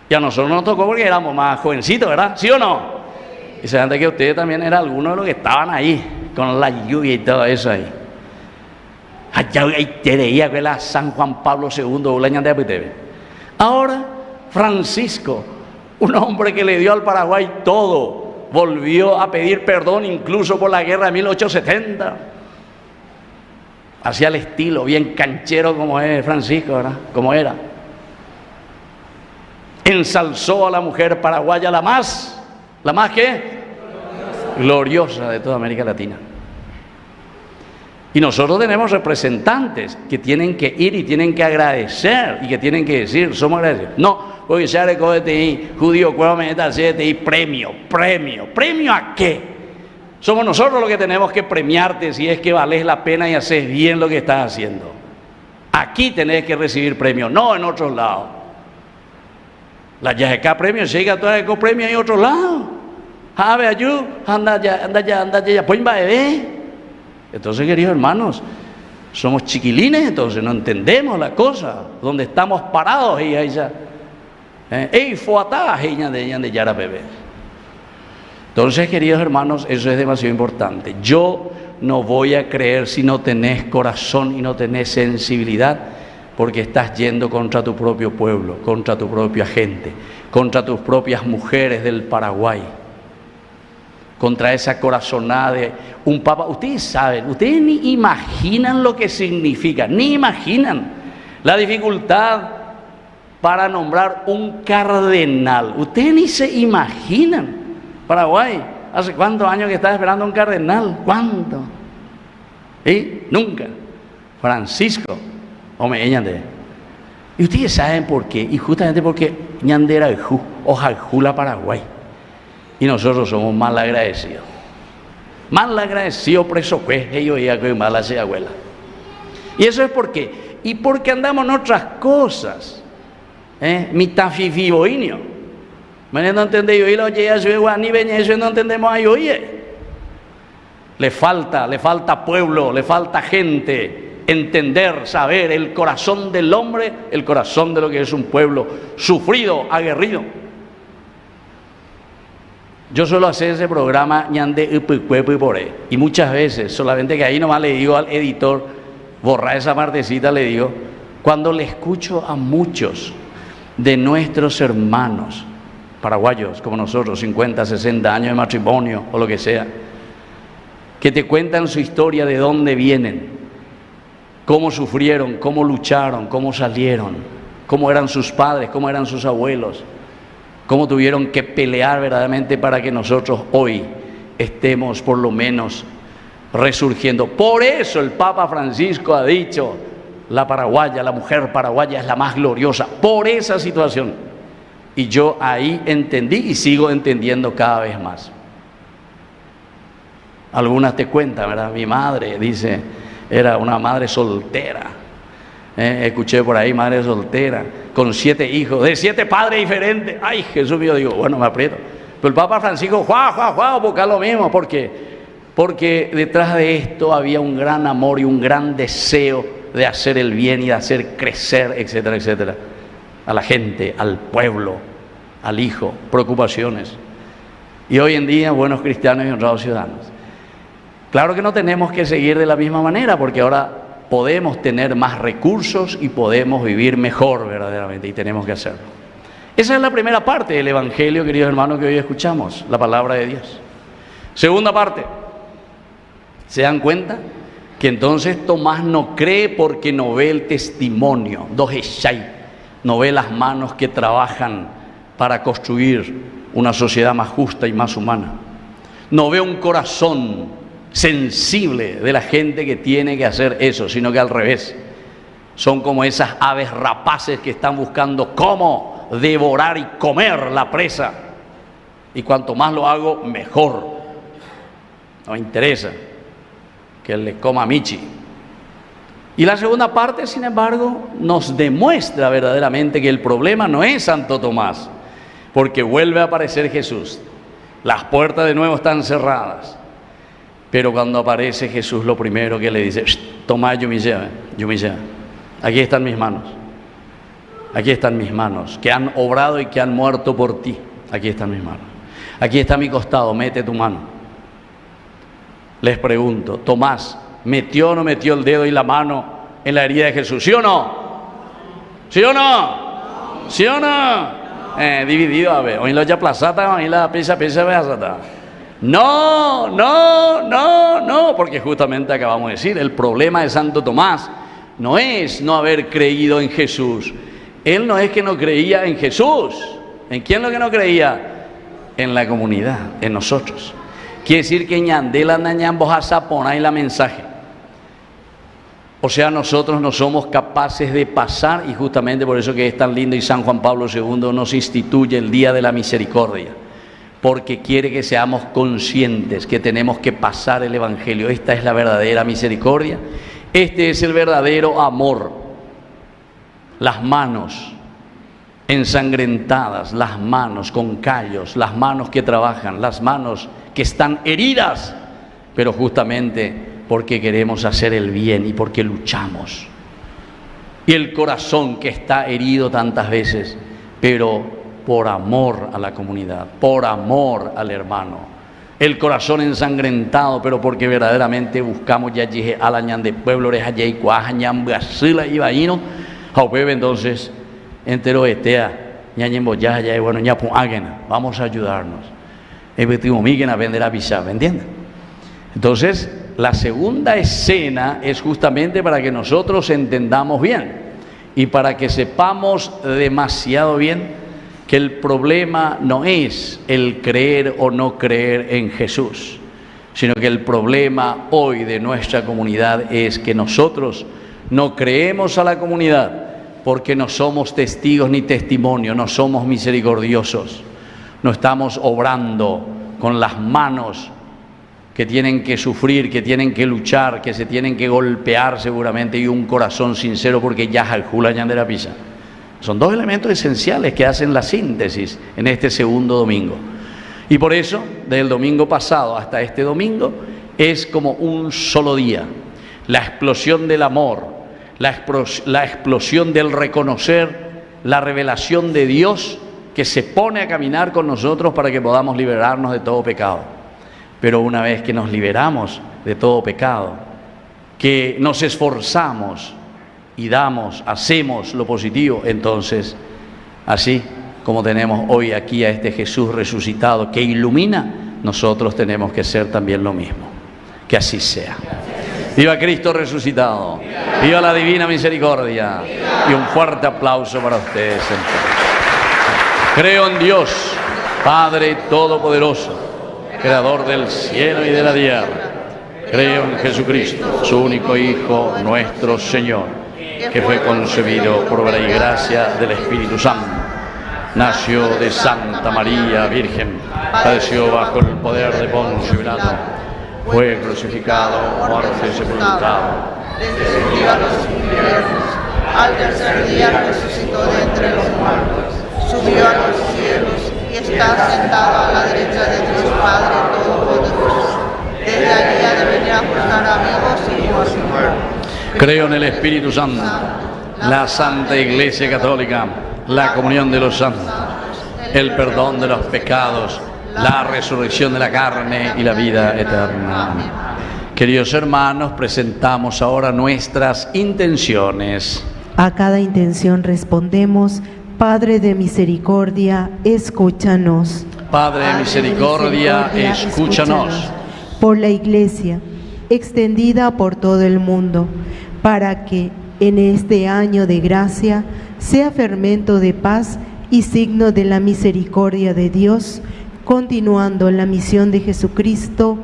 Y a nosotros nos tocó porque éramos más jovencitos, ¿verdad? ¿Sí o no? Y se dan de que ustedes también eran algunos de los que estaban ahí, con la lluvia y todo eso ahí. Allá tería que la San Juan Pablo II. Ahora, Francisco, un hombre que le dio al Paraguay todo, volvió a pedir perdón incluso por la guerra de 1870. Hacía el estilo, bien canchero como es Francisco, ¿verdad? Como era. Ensalzó a la mujer paraguaya, la más ¿qué? Gloriosa de toda América Latina. Y nosotros tenemos representantes que tienen que ir y tienen que agradecer y que tienen que decir, somos agradecidos. No, porque ya recoge judío, premio ¿a qué? Somos nosotros los que tenemos que premiarte si es que vales la pena y haces bien lo que estás haciendo. Aquí tenés que recibir premio, no en otros lados. La yajeca premio llega toda el premio en otros lados. Anda ya, pues bebé. Entonces, queridos hermanos, somos chiquilines, entonces no entendemos la cosa, donde estamos parados y ahí ya. Entonces, queridos hermanos, eso es demasiado importante. Yo no voy a creer si no tenés corazón y no tenés sensibilidad, porque estás yendo contra tu propio pueblo, contra tu propia gente, contra tus propias mujeres del Paraguay, contra esa corazonada de un papa. Ustedes saben, ustedes ni imaginan lo que significa, ni imaginan la dificultad para nombrar un cardenal. Ustedes ni se imaginan. Paraguay, ¿hace cuántos años que está esperando un cardenal? ¿Cuánto? Nunca. Francisco, y ustedes saben por qué, y justamente porque ñandera o jajula Paraguay. Y nosotros somos mal agradecidos. Mal agradecidos, preso pues, ellos ya que mala se abuela. Y eso es porque, y porque andamos en otras cosas. Mitad fifiboinio. No entendéis, oye, ni veña, eso no entendemos ahí, oye. Le falta pueblo, le falta gente. Entender, saber el corazón del hombre, el corazón de lo que es un pueblo sufrido, aguerrido. Yo suelo hacer ese programa ñande y muchas veces, solamente que ahí nomás le digo al editor, borrar esa partecita, le digo, cuando le escucho a muchos de nuestros hermanos paraguayos como nosotros, 50, 60 años de matrimonio o lo que sea, que te cuentan su historia, de dónde vienen, cómo sufrieron, cómo lucharon, cómo salieron, cómo eran sus padres, cómo eran sus abuelos, cómo tuvieron que pelear verdaderamente para que nosotros hoy estemos por lo menos resurgiendo. Por eso el Papa Francisco ha dicho, la paraguaya, la mujer paraguaya es la más gloriosa, por esa situación. Y yo ahí entendí y sigo entendiendo cada vez más. Algunas te cuentan, ¿verdad? Mi madre, dice, era una madre soltera. Escuché por ahí, madre soltera, con 7 hijos, de 7 padres diferentes. Ay, Jesús mío, digo, bueno, me aprieto. Pero el Papa Francisco, porque es lo mismo, porque detrás de esto había un gran amor y un gran deseo de hacer el bien y de hacer crecer, etcétera, etcétera, a la gente, al pueblo, al hijo, preocupaciones. Y hoy en día, buenos cristianos y honrados ciudadanos. Claro que no tenemos que seguir de la misma manera, porque ahora podemos tener más recursos y podemos vivir mejor verdaderamente, y tenemos que hacerlo. Esa es la primera parte del Evangelio, queridos hermanos, que hoy escuchamos, la palabra de Dios. Segunda parte, ¿se dan cuenta? Que entonces Tomás no cree porque no ve el testimonio, no ve las manos que trabajan para construir una sociedad más justa y más humana. No ve un corazón sensible de la gente que tiene que hacer eso, sino que al revés. Son como esas aves rapaces que están buscando cómo devorar y comer la presa. Y cuanto más lo hago, mejor. No me interesa que él le coma a Michi. Y la segunda parte, sin embargo, nos demuestra verdaderamente que el problema no es Santo Tomás, porque vuelve a aparecer Jesús. Las puertas de nuevo están cerradas. Pero cuando aparece Jesús, lo primero que le dice: Tomás, yo me llevo. Aquí están mis manos. Aquí están mis manos, que han obrado y que han muerto por ti. Aquí están mis manos. Aquí está mi costado, mete tu mano. Les pregunto, Tomás, ¿metió o no metió el dedo y la mano en la herida de Jesús? ¿Sí o no? ¿Sí o no? ¿Sí o no? Dividido, a ver. Hoy la ya plazata, hoy la pisa, beazata. No, porque justamente acabamos de decir, el problema de Santo Tomás no es no haber creído en Jesús. Él no es que no creía en Jesús. ¿En quién lo que no creía? En la comunidad, en nosotros. Quiere decir que ñandela nañambojasa ponáis la mensaje. O sea, nosotros no somos capaces de pasar, y justamente por eso que es tan lindo y San Juan Pablo II nos instituye el Día de la Misericordia, porque quiere que seamos conscientes que tenemos que pasar el Evangelio. Esta es la verdadera misericordia, este es el verdadero amor. Las manos ensangrentadas, las manos con callos, las manos que trabajan, las manos que están heridas, pero justamente porque queremos hacer el bien y porque luchamos. Y el corazón que está herido tantas veces, pero por amor a la comunidad, por amor al hermano. El corazón ensangrentado, pero porque verdaderamente buscamos ya dije a la ñan de pueblo de Hayay Cuajañan Brasila y Baíno, Jaupebe entonces entero etea, ñañembo ya bueno ñapu águena, vamos a ayudarnos. Efectivo miguen a vender a pisar, ¿me entienden? Entonces, la segunda escena es justamente para que nosotros entendamos bien y para que sepamos demasiado bien que el problema no es el creer o no creer en Jesús, sino que el problema hoy de nuestra comunidad es que nosotros no creemos a la comunidad porque no somos testigos ni testimonio, no somos misericordiosos, no estamos obrando con las manos que tienen que sufrir, que tienen que luchar, que se tienen que golpear seguramente, y un corazón sincero, porque ya jalcula ñandera pisa. Son dos elementos esenciales que hacen la síntesis en este segundo domingo. Y por eso, desde el domingo pasado hasta este domingo, es como un solo día. La explosión del amor, la explosión del reconocer la revelación de Dios que se pone a caminar con nosotros para que podamos liberarnos de todo pecado. Pero una vez que nos liberamos de todo pecado, que nos esforzamos y damos, hacemos lo positivo, entonces, así como tenemos hoy aquí a este Jesús resucitado que ilumina, nosotros tenemos que ser también lo mismo. Que así sea. ¡Viva Cristo resucitado! ¡Viva la divina misericordia! Y un fuerte aplauso para ustedes. Creo en Dios, Padre Todopoderoso, Creador del cielo y de la tierra. Creo en Jesucristo, su único Hijo, nuestro Señor, que fue concebido por obra y gracia del Espíritu Santo. Nació de Santa María Virgen, padeció bajo el poder de Poncio Pilato, fue crucificado, muerto y sepultado, descendió a los infiernos, al tercer día resucitó de entre los muertos, subió a los cielos y está sentado a la derecha de Dios Padre Todopoderoso. Desde allí ha de venir a juzgar a vivos y muertos. Creo en el Espíritu Santo, la Santa Iglesia Católica, la comunión de los santos, el perdón de los pecados, la resurrección de la carne y la vida eterna. Amén. Queridos hermanos, presentamos ahora nuestras intenciones. A cada intención respondemos: Padre de misericordia, escúchanos. Padre de misericordia, escúchanos. Por la Iglesia, extendida por todo el mundo, para que en este año de gracia sea fermento de paz y signo de la misericordia de Dios, continuando la misión de Jesucristo,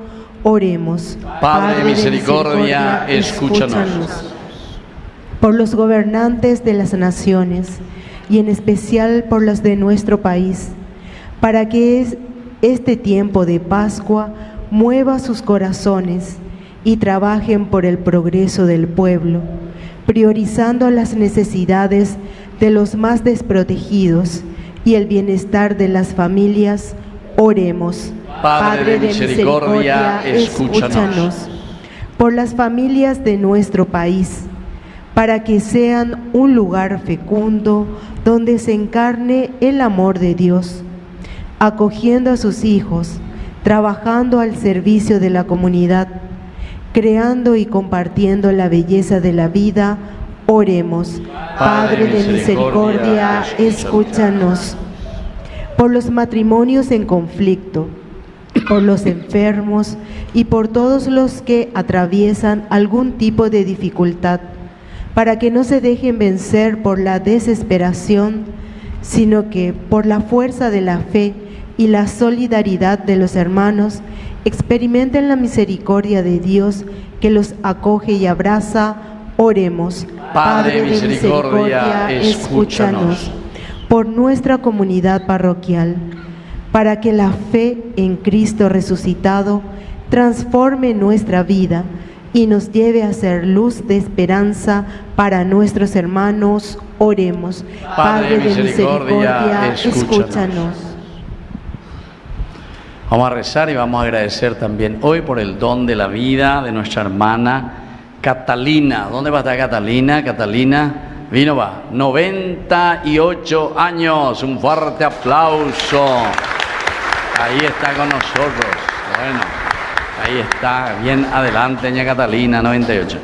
oremos. Padre de misericordia, escúchanos. Por los gobernantes de las naciones, y en especial por los de nuestro país, para que este tiempo de Pascua mueva sus corazones y trabajen por el progreso del pueblo, priorizando las necesidades de los más desprotegidos y el bienestar de las familias, oremos. Padre de misericordia, escúchanos. Por las familias de nuestro país, para que sean un lugar fecundo donde se encarne el amor de Dios, acogiendo a sus hijos, trabajando al servicio de la comunidad, creando y compartiendo la belleza de la vida, oremos. Padre de misericordia, escúchanos. Por los matrimonios en conflicto, por los enfermos y por todos los que atraviesan algún tipo de dificultad, para que no se dejen vencer por la desesperación, sino que por la fuerza de la fe y la solidaridad de los hermanos, experimenten la misericordia de Dios que los acoge y abraza, oremos. Padre de misericordia, escúchanos. Por nuestra comunidad parroquial, para que la fe en Cristo resucitado transforme nuestra vida y nos lleve a ser luz de esperanza para nuestros hermanos, oremos. Padre de misericordia, escúchanos. Vamos a rezar y vamos a agradecer también hoy por el don de la vida de nuestra hermana Catalina. ¿Dónde va a estar Catalina? Catalina, vino, va. 98 años. Un fuerte aplauso. Ahí está con nosotros. Bueno, ahí está. Bien adelante, doña Catalina, 98.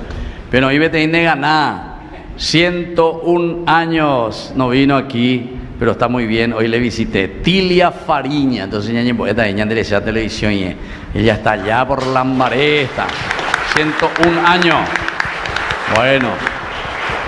Pero hoy me tiene ganar. 101 años. No vino aquí, pero está muy bien. Hoy le visité. Tilia Fariña. Entonces, ella endereza a televisión y ella está allá por Lambaré. Está 101 años. Bueno,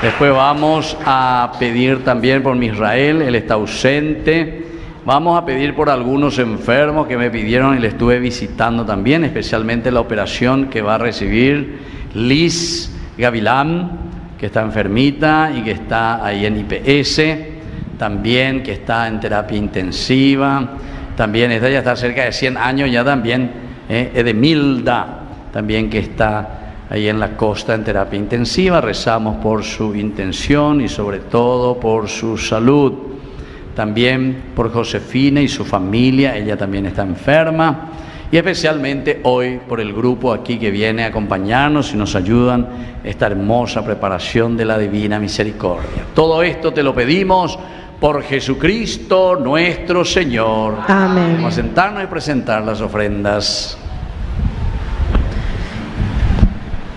después vamos a pedir también por Misrael. Él está ausente. Vamos a pedir por algunos enfermos que me pidieron y le estuve visitando también, especialmente la operación que va a recibir Liz Gavilán, que está enfermita y que está ahí en IPS, también que está en terapia intensiva, también esta ya está cerca de 100 años ya también, Edemilda, también que está ahí en la costa en terapia intensiva. Rezamos por su intención y sobre todo por su salud. También por Josefina y su familia, ella también está enferma, y especialmente hoy por el grupo aquí que viene a acompañarnos y nos ayudan esta hermosa preparación de la Divina Misericordia. Todo esto te lo pedimos por Jesucristo nuestro Señor. Amén. Vamos a sentarnos y presentar las ofrendas.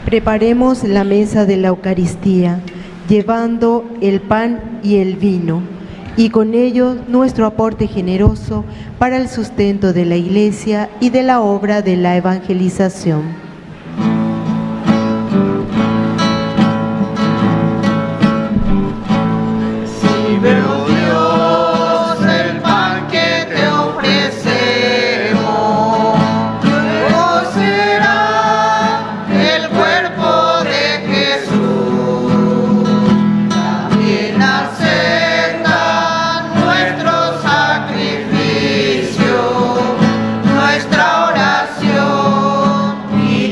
Preparemos la mesa de la Eucaristía, llevando el pan y el vino, y con ello nuestro aporte generoso para el sustento de la Iglesia y de la obra de la evangelización. Nuestra oración y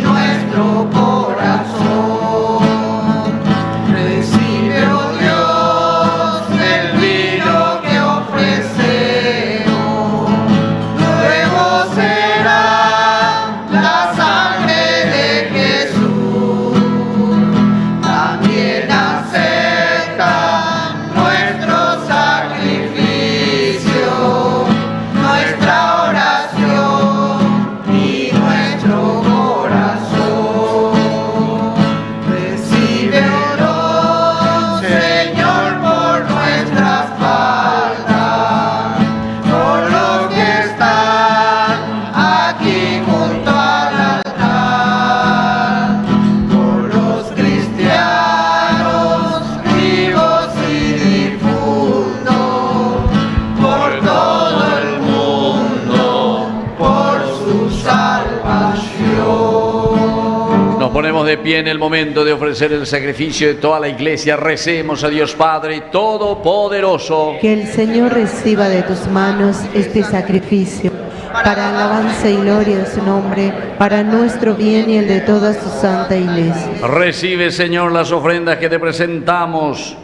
ponemos de pie en el momento de ofrecer el sacrificio de toda la Iglesia. Recemos a Dios Padre Todopoderoso. Que el Señor reciba de tus manos este sacrificio, para alabanza y gloria de su nombre, para nuestro bien y el de toda su santa Iglesia. Recibe, Señor, las ofrendas que te presentamos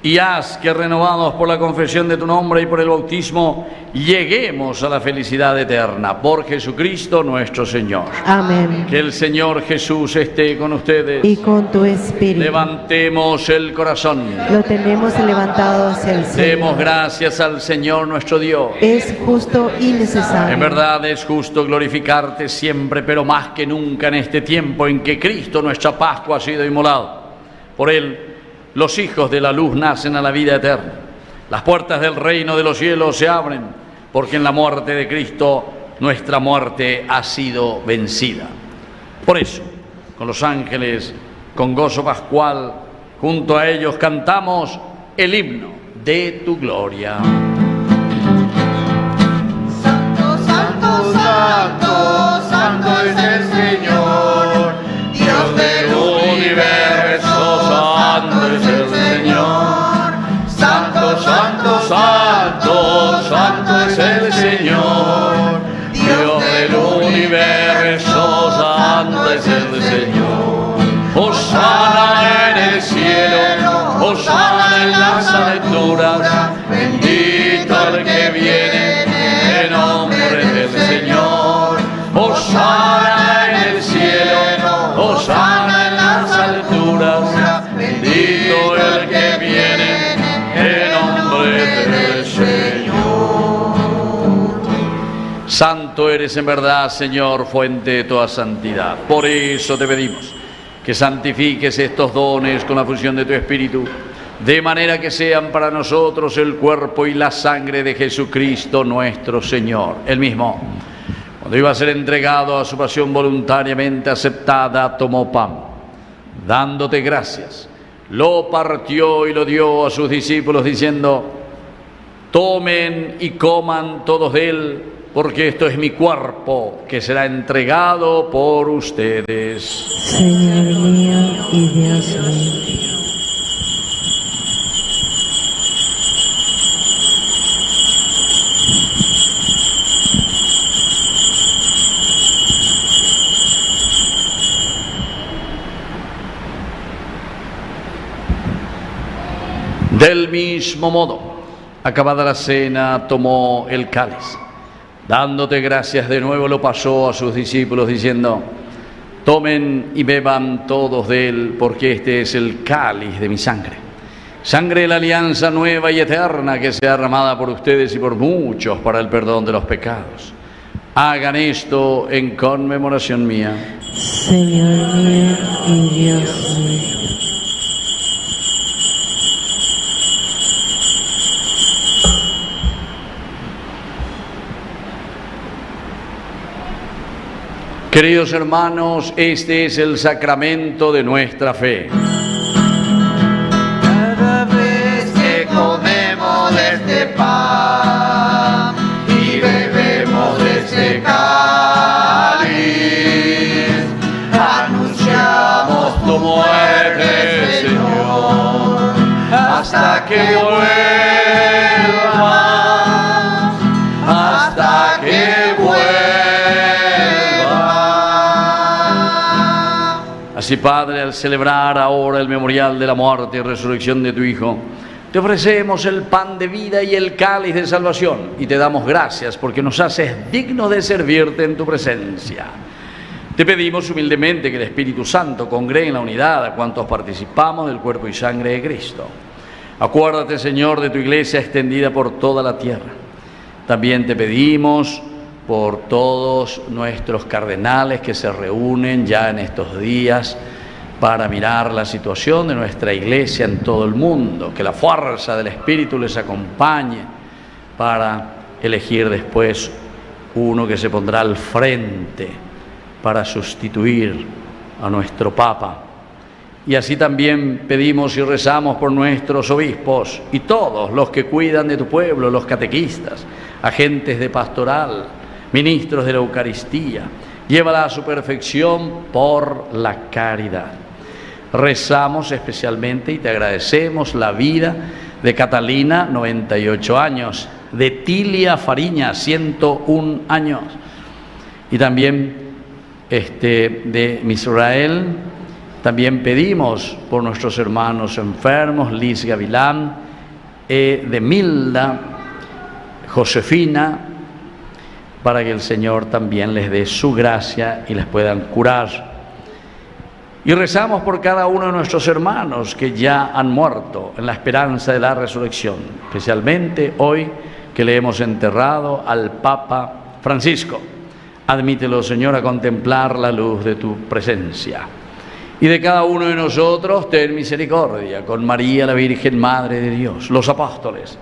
y haz que, renovados por la confesión de tu nombre y por el bautismo, lleguemos a la felicidad eterna. Por Jesucristo nuestro Señor. Amén. Que el Señor Jesús esté con ustedes. Y con tu espíritu. Levantemos el corazón. Lo tenemos levantado hacia el cielo. Demos gracias al Señor nuestro Dios. Es justo y necesario. En verdad es justo glorificarte siempre, pero más que nunca en este tiempo en que Cristo, nuestra Pascua, ha sido inmolado. Por Él, los hijos de la luz nacen a la vida eterna. Las puertas del reino de los cielos se abren, porque en la muerte de Cristo nuestra muerte ha sido vencida. Por eso, con los ángeles, con gozo pascual, junto a ellos cantamos el himno de tu gloria. Santo, santo, santo, santo es el Señor, Dios del universo, santo es el Señor. Santo, santo, santo, santo es el Señor, Dios del universo, santo es el Señor. Hosana en el cielo, hosana en las alturas, bendito el que viene en nombre del Señor. Hosana en el cielo, hosana en las alturas, bendito el que viene en nombre del Señor. Santo eres en verdad, Señor, fuente de toda santidad. Por eso te pedimos que santifiques estos dones con la fusión de tu Espíritu, de manera que sean para nosotros el cuerpo y la sangre de Jesucristo nuestro Señor. Él mismo, cuando iba a ser entregado a su pasión voluntariamente aceptada, tomó pan, dándote gracias, lo partió y lo dio a sus discípulos diciendo: tomen y coman todos de él, porque esto es mi cuerpo que será entregado por ustedes. Señor mío y Dios mío. Del mismo modo, acabada la cena, tomó el cáliz. Dándote gracias de nuevo, lo pasó a sus discípulos diciendo: tomen y beban todos de él, porque este es el cáliz de mi sangre. Sangre de la alianza nueva y eterna que sea derramada por ustedes y por muchos para el perdón de los pecados. Hagan esto en conmemoración mía. Señor mío y Dios mío. Queridos hermanos, este es el sacramento de nuestra fe. Cada vez que comemos de este pan y bebemos de este cáliz, anunciamos tu muerte, Señor, hasta que vuelvas, hasta que vuelvas. Así, Padre, al celebrar ahora el memorial de la muerte y resurrección de tu Hijo, te ofrecemos el pan de vida y el cáliz de salvación, y te damos gracias porque nos haces dignos de servirte en tu presencia. Te pedimos humildemente que el Espíritu Santo congregue en la unidad a cuantos participamos del cuerpo y sangre de Cristo. Acuérdate, Señor, de tu Iglesia extendida por toda la tierra. También te pedimos por todos nuestros cardenales que se reúnen ya en estos días para mirar la situación de nuestra Iglesia en todo el mundo, que la fuerza del Espíritu les acompañe para elegir después uno que se pondrá al frente para sustituir a nuestro Papa. Y así también pedimos y rezamos por nuestros obispos y todos los que cuidan de tu pueblo, los catequistas, agentes de pastoral, ministros de la Eucaristía, llévala a su perfección por la caridad. Rezamos especialmente y te agradecemos la vida de Catalina, 98 años, de Tilia Fariña, 101 años, y también de Misrael. También pedimos por nuestros hermanos enfermos, Liz Gavilán, de Milda, Josefina, para que el Señor también les dé su gracia y les puedan curar. Y rezamos por cada uno de nuestros hermanos que ya han muerto en la esperanza de la resurrección, especialmente hoy que le hemos enterrado al Papa Francisco. Admítelo, Señor, a contemplar la luz de tu presencia. Y de cada uno de nosotros, ten misericordia, con María, la Virgen Madre de Dios, los apóstoles,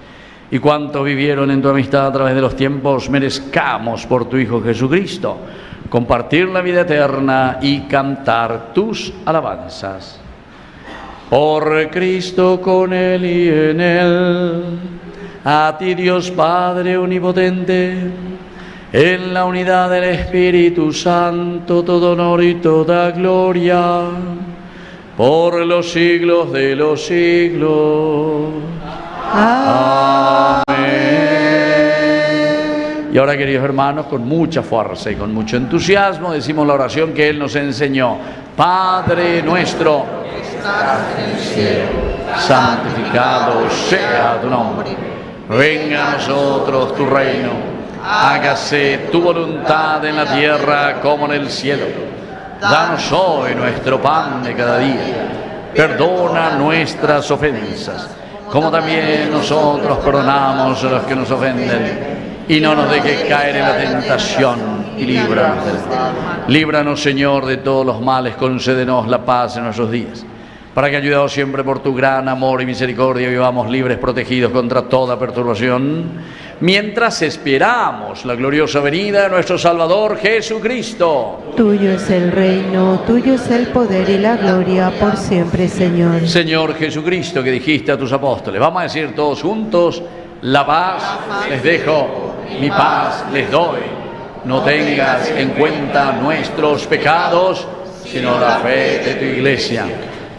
y cuantos vivieron en tu amistad a través de los tiempos, merezcamos por tu Hijo Jesucristo compartir la vida eterna y cantar tus alabanzas. Por Cristo, con Él y en Él, a ti Dios Padre omnipotente, en la unidad del Espíritu Santo, todo honor y toda gloria, por los siglos de los siglos. Amén. Y ahora, queridos hermanos, con mucha fuerza y con mucho entusiasmo, decimos la oración que Él nos enseñó. Padre nuestro, que estás en el cielo, santificado sea tu nombre. Venga a nosotros tu reino. Hágase tu voluntad en la tierra como en el cielo. Danos hoy nuestro pan de cada día. Perdona nuestras ofensas, como también nosotros perdonamos a los que nos ofenden. Y no nos dejes caer en la tentación, y líbranos del mal. Líbranos, Señor, de todos los males, concédenos la paz en nuestros días, para que, ayudados siempre por tu gran amor y misericordia, vivamos libres, protegidos contra toda perturbación, mientras esperamos la gloriosa venida de nuestro Salvador Jesucristo. Tuyo es el reino, tuyo es el poder y la gloria por siempre, Señor. Señor Jesucristo, que dijiste a tus apóstoles, vamos a decir todos juntos: la paz les dejo, mi paz les doy. No tengas en cuenta nuestros pecados, sino la fe de tu iglesia.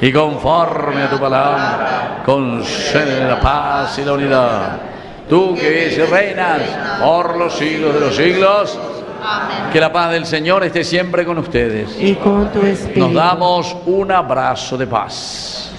Y conforme a tu palabra, concede la paz y la unidad. Tú que vives y reinas por los siglos de los siglos, amén. Que la paz del Señor esté siempre con ustedes. Y con tu espíritu. Nos damos un abrazo de paz.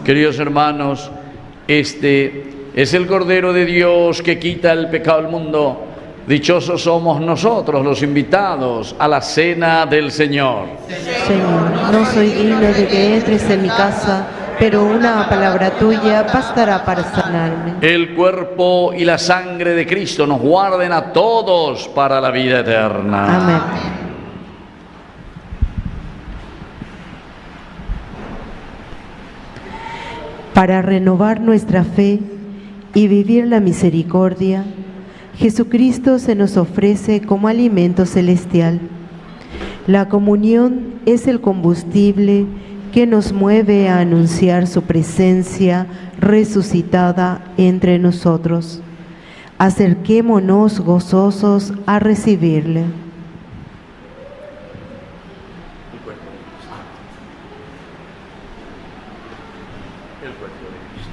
Queridos hermanos, este es el Cordero de Dios que quita el pecado del mundo. Dichosos somos nosotros, los invitados a la cena del Señor. Señor, no soy digno de que entres en mi casa, pero una palabra tuya bastará para sanarme. El cuerpo y la sangre de Cristo nos guarden a todos para la vida eterna. Amén. Para renovar nuestra fe y vivir la misericordia, Jesucristo se nos ofrece como alimento celestial. La comunión es el combustible que nos mueve a anunciar su presencia resucitada entre nosotros. Acerquémonos gozosos a recibirle. El cuerpo de Cristo.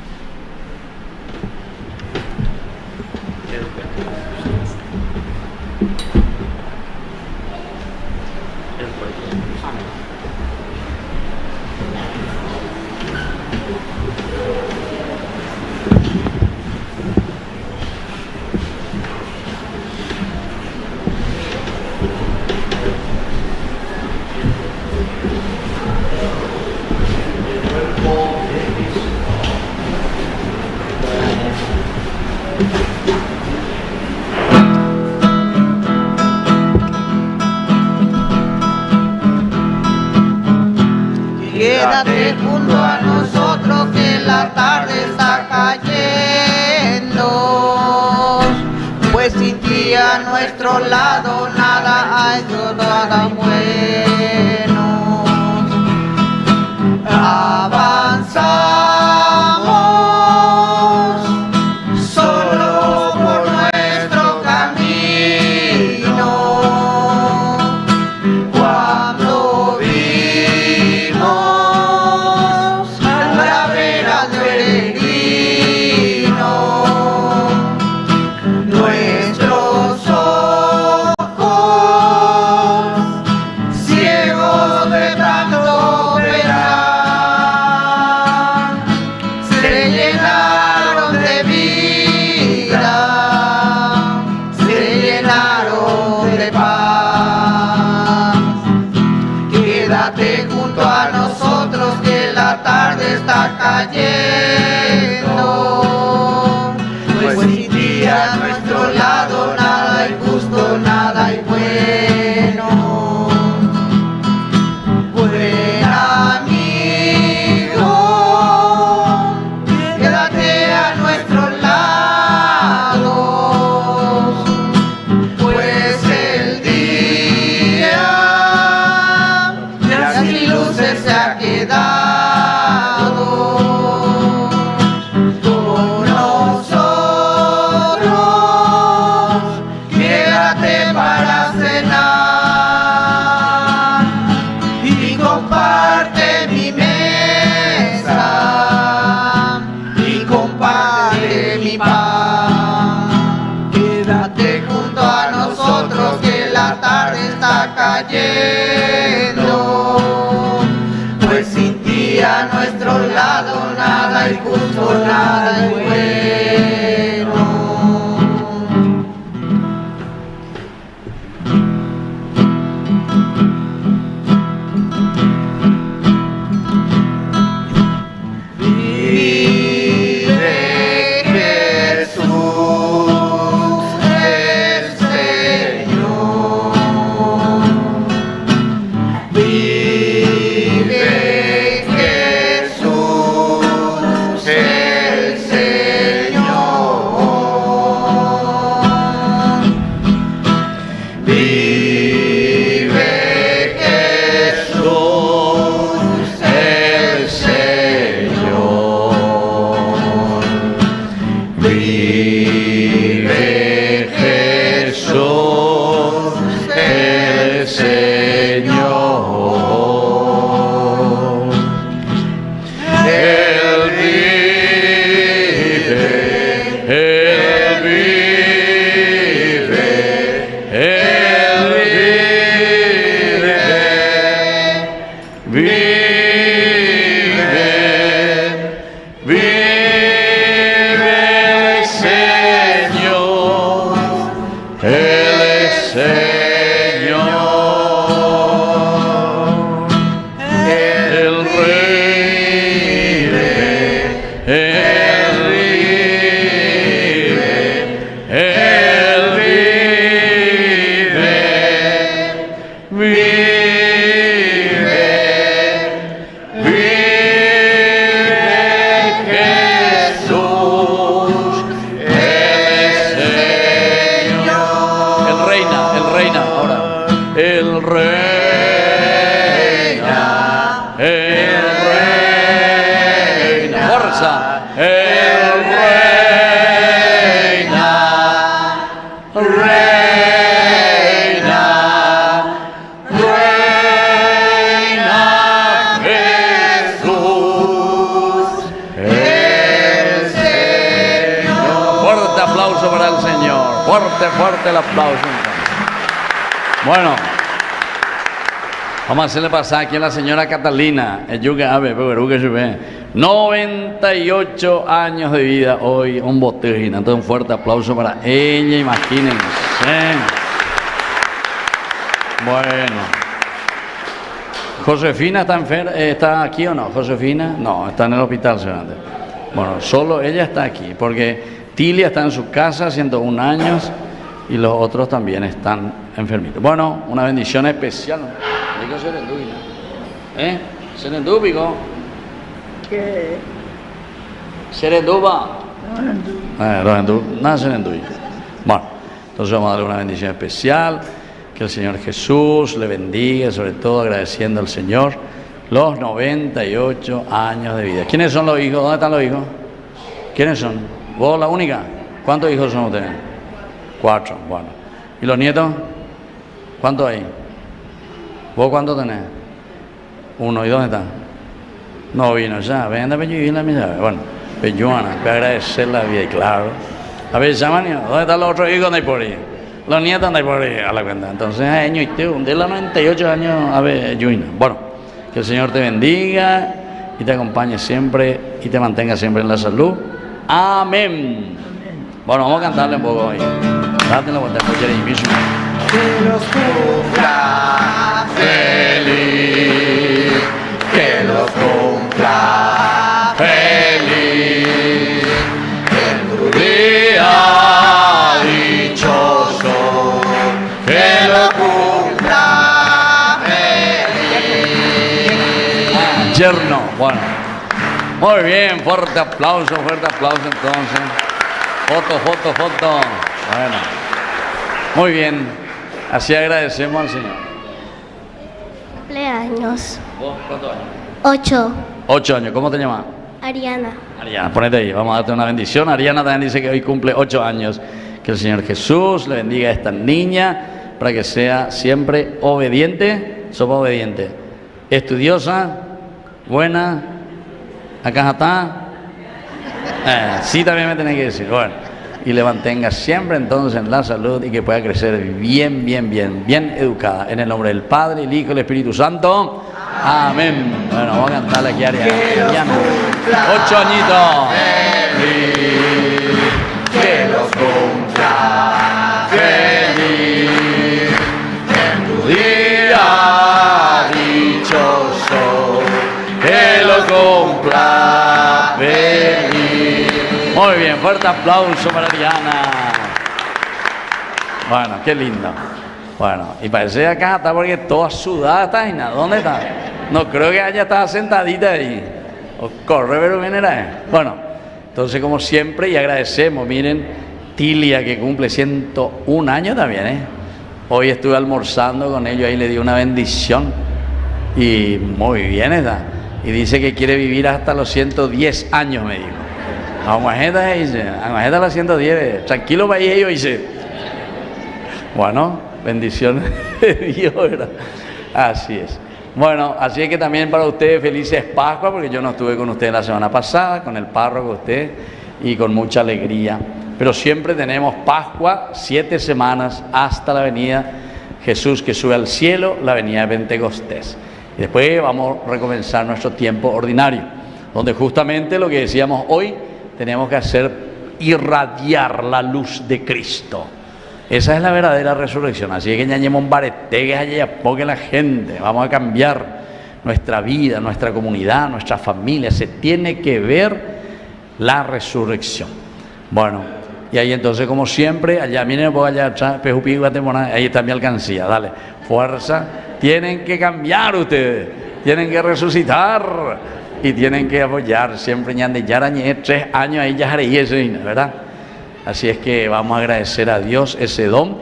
El cuerpo de Cristo. El cuerpo de Cristo. Amén. Quédate junto a nosotros que la tarde está cayendo, pues sin ti a nuestro lado nada hay, nada bueno. Avanzamos solo por nuestro camino, cuando vimos la vera de peregrino, nuestros ojos ciegos de tanto pensar se llenaron de vida, se llenaron de paz. Quédate junto a nosotros que la tarde está cayendo, pues sin ti a nuestro lado nada hay justo, nada hay bueno. Buen amigo, quédate a nuestro lado, pues el día ya sin luces se ha quedado. Con nosotros quédate para cenar y comparte mi mesa y comparte mi pan. Quédate junto a nosotros que la tarde está cayendo, pues sin ti a nuestro lado nada hay justo, nada hay bueno. Vive Jesús el Señor, vive Jesús el Señor, vive Jesús el Señor, vive Jesús el Señor. Él vive, Él vive, Él vive, vive, vive el Señor, Él es Señor. Él vive, Él vive, Él vive, vive, vive Jesús, Él es Señor. Él reina ahora. Él reina, Él reina. Fuerza. Él reina, reina, reina Jesús, fuerte el aplauso. Bueno, vamos a hacerle pasar aquí a la señora Catalina. 98 años de vida hoy, un botín. Entonces un fuerte aplauso para ella, imagínense. Bueno. ¿Josefina está aquí o no? ¿Josefina? No, está en el hospital, seguramente. Bueno, solo ella está aquí, porque Tilia está en su casa, 101 años, y los otros también están enfermitos. Bueno, una bendición especial. Digo Serendú, ¿eh? Serendú, pico. ¿Qué? Serendú, va. Nada Serendú. Bueno, entonces vamos a darle una bendición especial. Que el Señor Jesús le bendiga, sobre todo agradeciendo al Señor los 98 años de vida. ¿Quiénes son los hijos? ¿Dónde están los hijos? ¿Quiénes son? ¿Vos la única? ¿Cuántos hijos son ustedes? 4, bueno. ¿Y los nietos? ¿Cuántos hay? ¿Vos cuántos tenés? 1, ¿y dónde están? No vino ya, ven a vivir la misa. Bueno, Peñuana, voy a agradecer la vida, y claro. A ver, llaman, ¿dónde están los otros hijos? No hay por ahí. Los nietos andan por ahí a la cuenta. Entonces, año y tú, de los 98 años, a ver, Yuina. Bueno, que el Señor te bendiga y te acompañe siempre y te mantenga siempre en la salud. Amén. Bueno, vamos a cantarle un poco hoy. Date la vuelta, escuchar ahí mismo. Que los cumpla feliz, que los cumpla feliz, en tu día dichoso, que lo cumpla feliz. Yerno, bueno. Muy bien, fuerte aplauso entonces. Foto. Bueno. Muy bien. Así agradecemos al Señor. Cumpleaños. ¿Vos cuántos años? 8. 8 años. ¿Cómo te llamas? Ariana. Ariana, ponete ahí. Vamos a darte una bendición. Ariana también dice que hoy cumple 8 años. Que el Señor Jesús le bendiga a esta niña para que sea siempre obediente. Somos obedientes. Estudiosa. Buena. Acá está. Sí, también me tenés que decir. Bueno. Y le mantenga siempre entonces en la salud y que pueda crecer bien educada. En el nombre del Padre, el Hijo y el Espíritu Santo. Amén. Bueno, vamos a cantarle aquí a Ariana. 8 añitos. Feliz, que los cumpla feliz, en tu día dichoso, que lo cumpla feliz. Muy bien, fuerte aplauso para Ariana. Bueno, qué lindo. Bueno, y parece acá está porque toda sudada está Ina. ¿Dónde está? No creo que haya estado sentadita ahí. O corre, pero bien era. Bueno, entonces como siempre, y agradecemos, miren, Tilia que cumple 101 años también, Hoy estuve almorzando con ellos, ahí le di una bendición. Y muy bien está. Y dice que quiere vivir hasta los 110 años, me dijo. Vamos a los 110, tranquilo para ellos, dice. Bueno, bendiciones de Dios, ¿verdad? Así es. Bueno, así es que también para ustedes felices Pascua, porque yo no estuve con ustedes la semana pasada, con el párroco usted, y con mucha alegría. Pero siempre tenemos Pascua, 7 semanas hasta la venida Jesús que sube al cielo, la venida de Pentecostés. Y después vamos a recomenzar nuestro tiempo ordinario, donde justamente lo que decíamos hoy, tenemos que hacer irradiar la luz de Cristo. Esa es la verdadera resurrección. Así que ñañemos un barete, que haya poca la gente. Vamos a cambiar nuestra vida, nuestra comunidad, nuestra familia. Se tiene que ver la resurrección. Bueno, y ahí entonces, como siempre, allá, miren, allá atrás, ahí está mi alcancía. Dale, fuerza. Tienen que cambiar ustedes. Tienen que resucitar. Y tienen que apoyar siempre, ya 3 años ahí ya haré eso, ¿verdad? Así es que vamos a agradecer a Dios ese don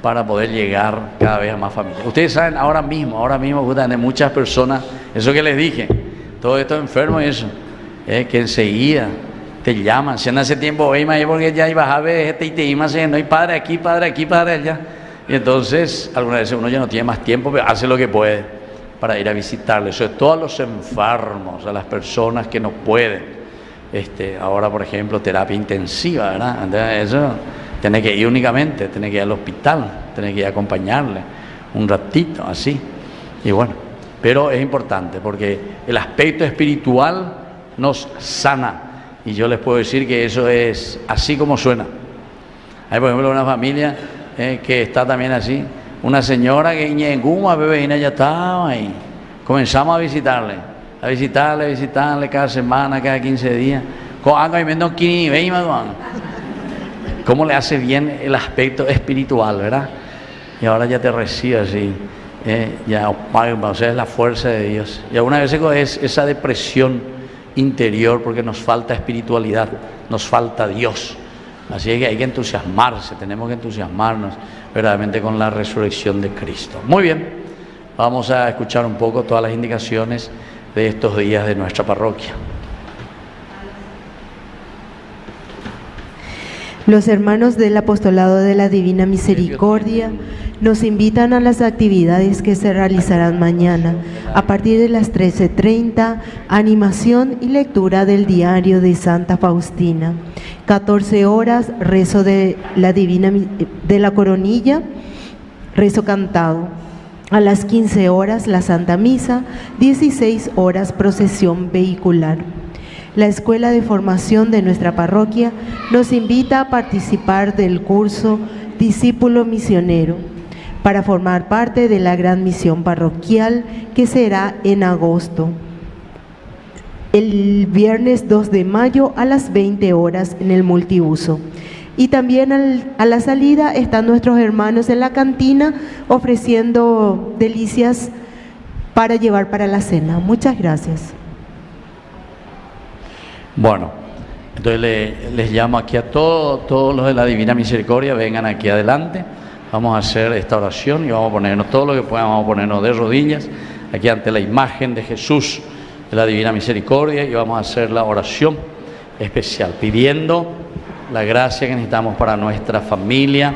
para poder llegar cada vez a más familias. Ustedes saben, ahora mismo, justamente muchas personas, eso que les dije, todo esto enfermo y eso, que enseguida te llaman. Si en hace tiempo, porque ya ibas a ver y te llaman, no hay padre aquí, padre allá. Y entonces, algunas veces uno ya no tiene más tiempo, pero hace lo que puede para ir a visitarles, sobre todo a los enfermos, a las personas que no pueden. Ahora, por ejemplo, terapia intensiva, ¿verdad? Entonces, eso Tenés que ir únicamente, tenés que ir al hospital, tenés que ir a acompañarle un ratito, así. Y bueno, pero es importante porque el aspecto espiritual nos sana. Y yo les puedo decir que eso es así como suena. Hay, por ejemplo, una familia que está también así. Una señora que en Guma, bebé, ya estaba ahí. Comenzamos a visitarle cada semana, cada 15 días. ¿Cómo le hace bien el aspecto espiritual, verdad? Y ahora ya te recibe así. Ya, o sea, es la fuerza de Dios. Y algunas veces es esa depresión interior porque nos falta espiritualidad, nos falta Dios. Así es que hay que entusiasmarse, tenemos que entusiasmarnos verdaderamente con la resurrección de Cristo. Muy bien, vamos a escuchar un poco todas las indicaciones de estos días de nuestra parroquia. Los hermanos del Apostolado de la Divina Misericordia nos invitan a las actividades que se realizarán mañana. A partir de las 13:30, animación y lectura del diario de Santa Faustina. 14 horas, rezo de la coronilla, rezo cantado. A las 15 horas, la Santa Misa. 16 horas, procesión vehicular. La Escuela de Formación de nuestra parroquia nos invita a participar del curso Discípulo Misionero para formar parte de la gran misión parroquial que será en agosto. El viernes 2 de mayo a las 20 horas en el multiuso. Y también a la salida están nuestros hermanos en la cantina ofreciendo delicias para llevar para la cena. Muchas gracias. Bueno, entonces les llamo aquí a todos los de la Divina Misericordia, vengan aquí adelante, vamos a hacer esta oración y vamos a ponernos todo lo que podamos, vamos a ponernos de rodillas aquí ante la imagen de Jesús de la Divina Misericordia y vamos a hacer la oración especial, pidiendo la gracia que necesitamos para nuestra familia,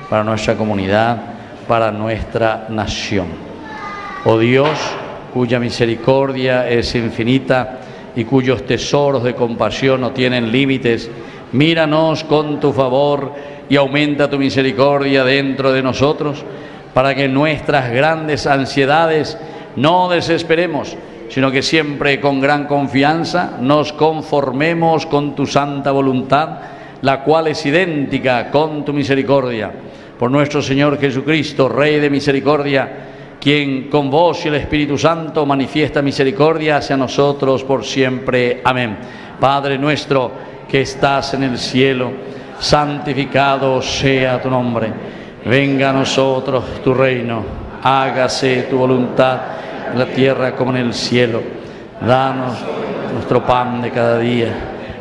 para nuestra comunidad, para nuestra nación. Oh Dios, cuya misericordia es infinita y cuyos tesoros de compasión no tienen límites, míranos con tu favor y aumenta tu misericordia dentro de nosotros, para que en nuestras grandes ansiedades no desesperemos, sino que siempre con gran confianza nos conformemos con tu santa voluntad, la cual es idéntica con tu misericordia. Por nuestro Señor Jesucristo, Rey de misericordia, quien con vos y el Espíritu Santo manifiesta misericordia hacia nosotros por siempre. Amén. Padre nuestro que estás en el cielo, santificado sea tu nombre. Venga a nosotros tu reino, hágase tu voluntad en la tierra como en el cielo. Danos nuestro pan de cada día,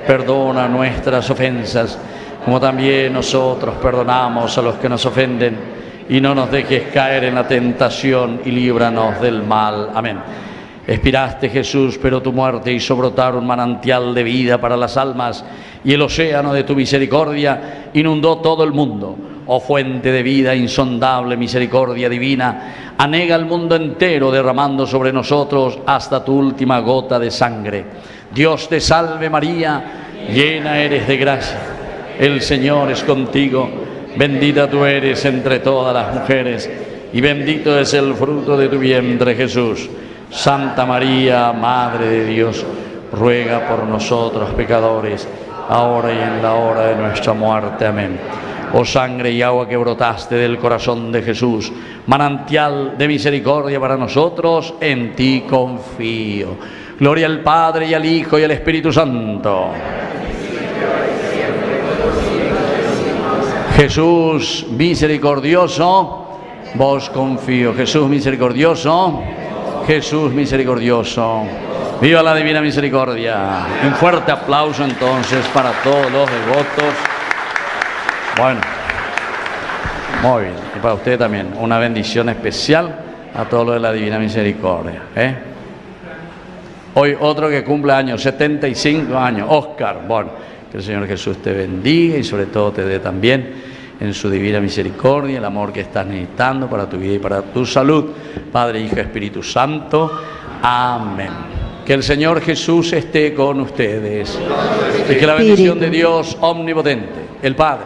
perdona nuestras ofensas, como también nosotros perdonamos a los que nos ofenden. Y no nos dejes caer en la tentación y líbranos del mal. Amén. Expiraste, Jesús, pero tu muerte hizo brotar un manantial de vida para las almas, y el océano de tu misericordia inundó todo el mundo. Oh fuente de vida, insondable misericordia divina, anega el mundo entero derramando sobre nosotros hasta tu última gota de sangre. Dios te salve María, llena eres de gracia, el Señor es contigo. Bendita tú eres entre todas las mujeres, y bendito es el fruto de tu vientre, Jesús. Santa María, Madre de Dios, ruega por nosotros pecadores, ahora y en la hora de nuestra muerte. Amén. Oh sangre y agua que brotaste del corazón de Jesús, manantial de misericordia para nosotros, en ti confío. Gloria al Padre, y al Hijo, y al Espíritu Santo. Jesús misericordioso, vos confío. Jesús misericordioso, Jesús misericordioso. ¡Viva la Divina Misericordia! Un fuerte aplauso entonces para todos los devotos. Bueno, muy bien. Y para usted también, una bendición especial a todos los de la Divina Misericordia. Hoy otro que cumple años, 75 años, Oscar. Bueno, que el Señor Jesús te bendiga y sobre todo te dé también en su divina misericordia el amor que estás necesitando para tu vida y para tu salud. Padre, Hijo, Espíritu Santo. Amén. Que el Señor Jesús esté con ustedes y que la bendición de Dios omnipotente, el Padre,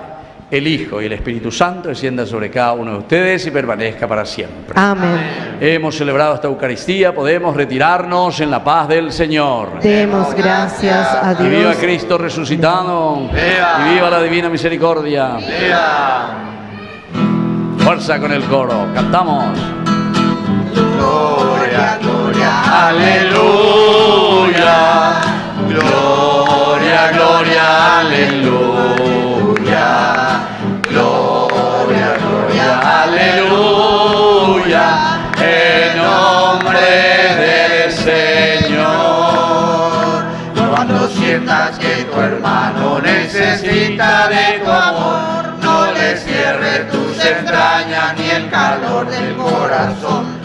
el Hijo y el Espíritu Santo descienda sobre cada uno de ustedes y permanezca para siempre. Amén. Hemos celebrado esta Eucaristía, podemos retirarnos en la paz del Señor. Demos gracias a Y viva Dios. Cristo resucitado. Viva. Y viva la divina misericordia. Fuerza con el coro, cantamos. Gloria, gloria, aleluya. Gloria, gloria, aleluya. Gloria, gloria, aleluya. En nombre del Señor. Cuando sientas que tu hermano necesita de tu amor, no le cierres tus entrañas ni el calor del corazón.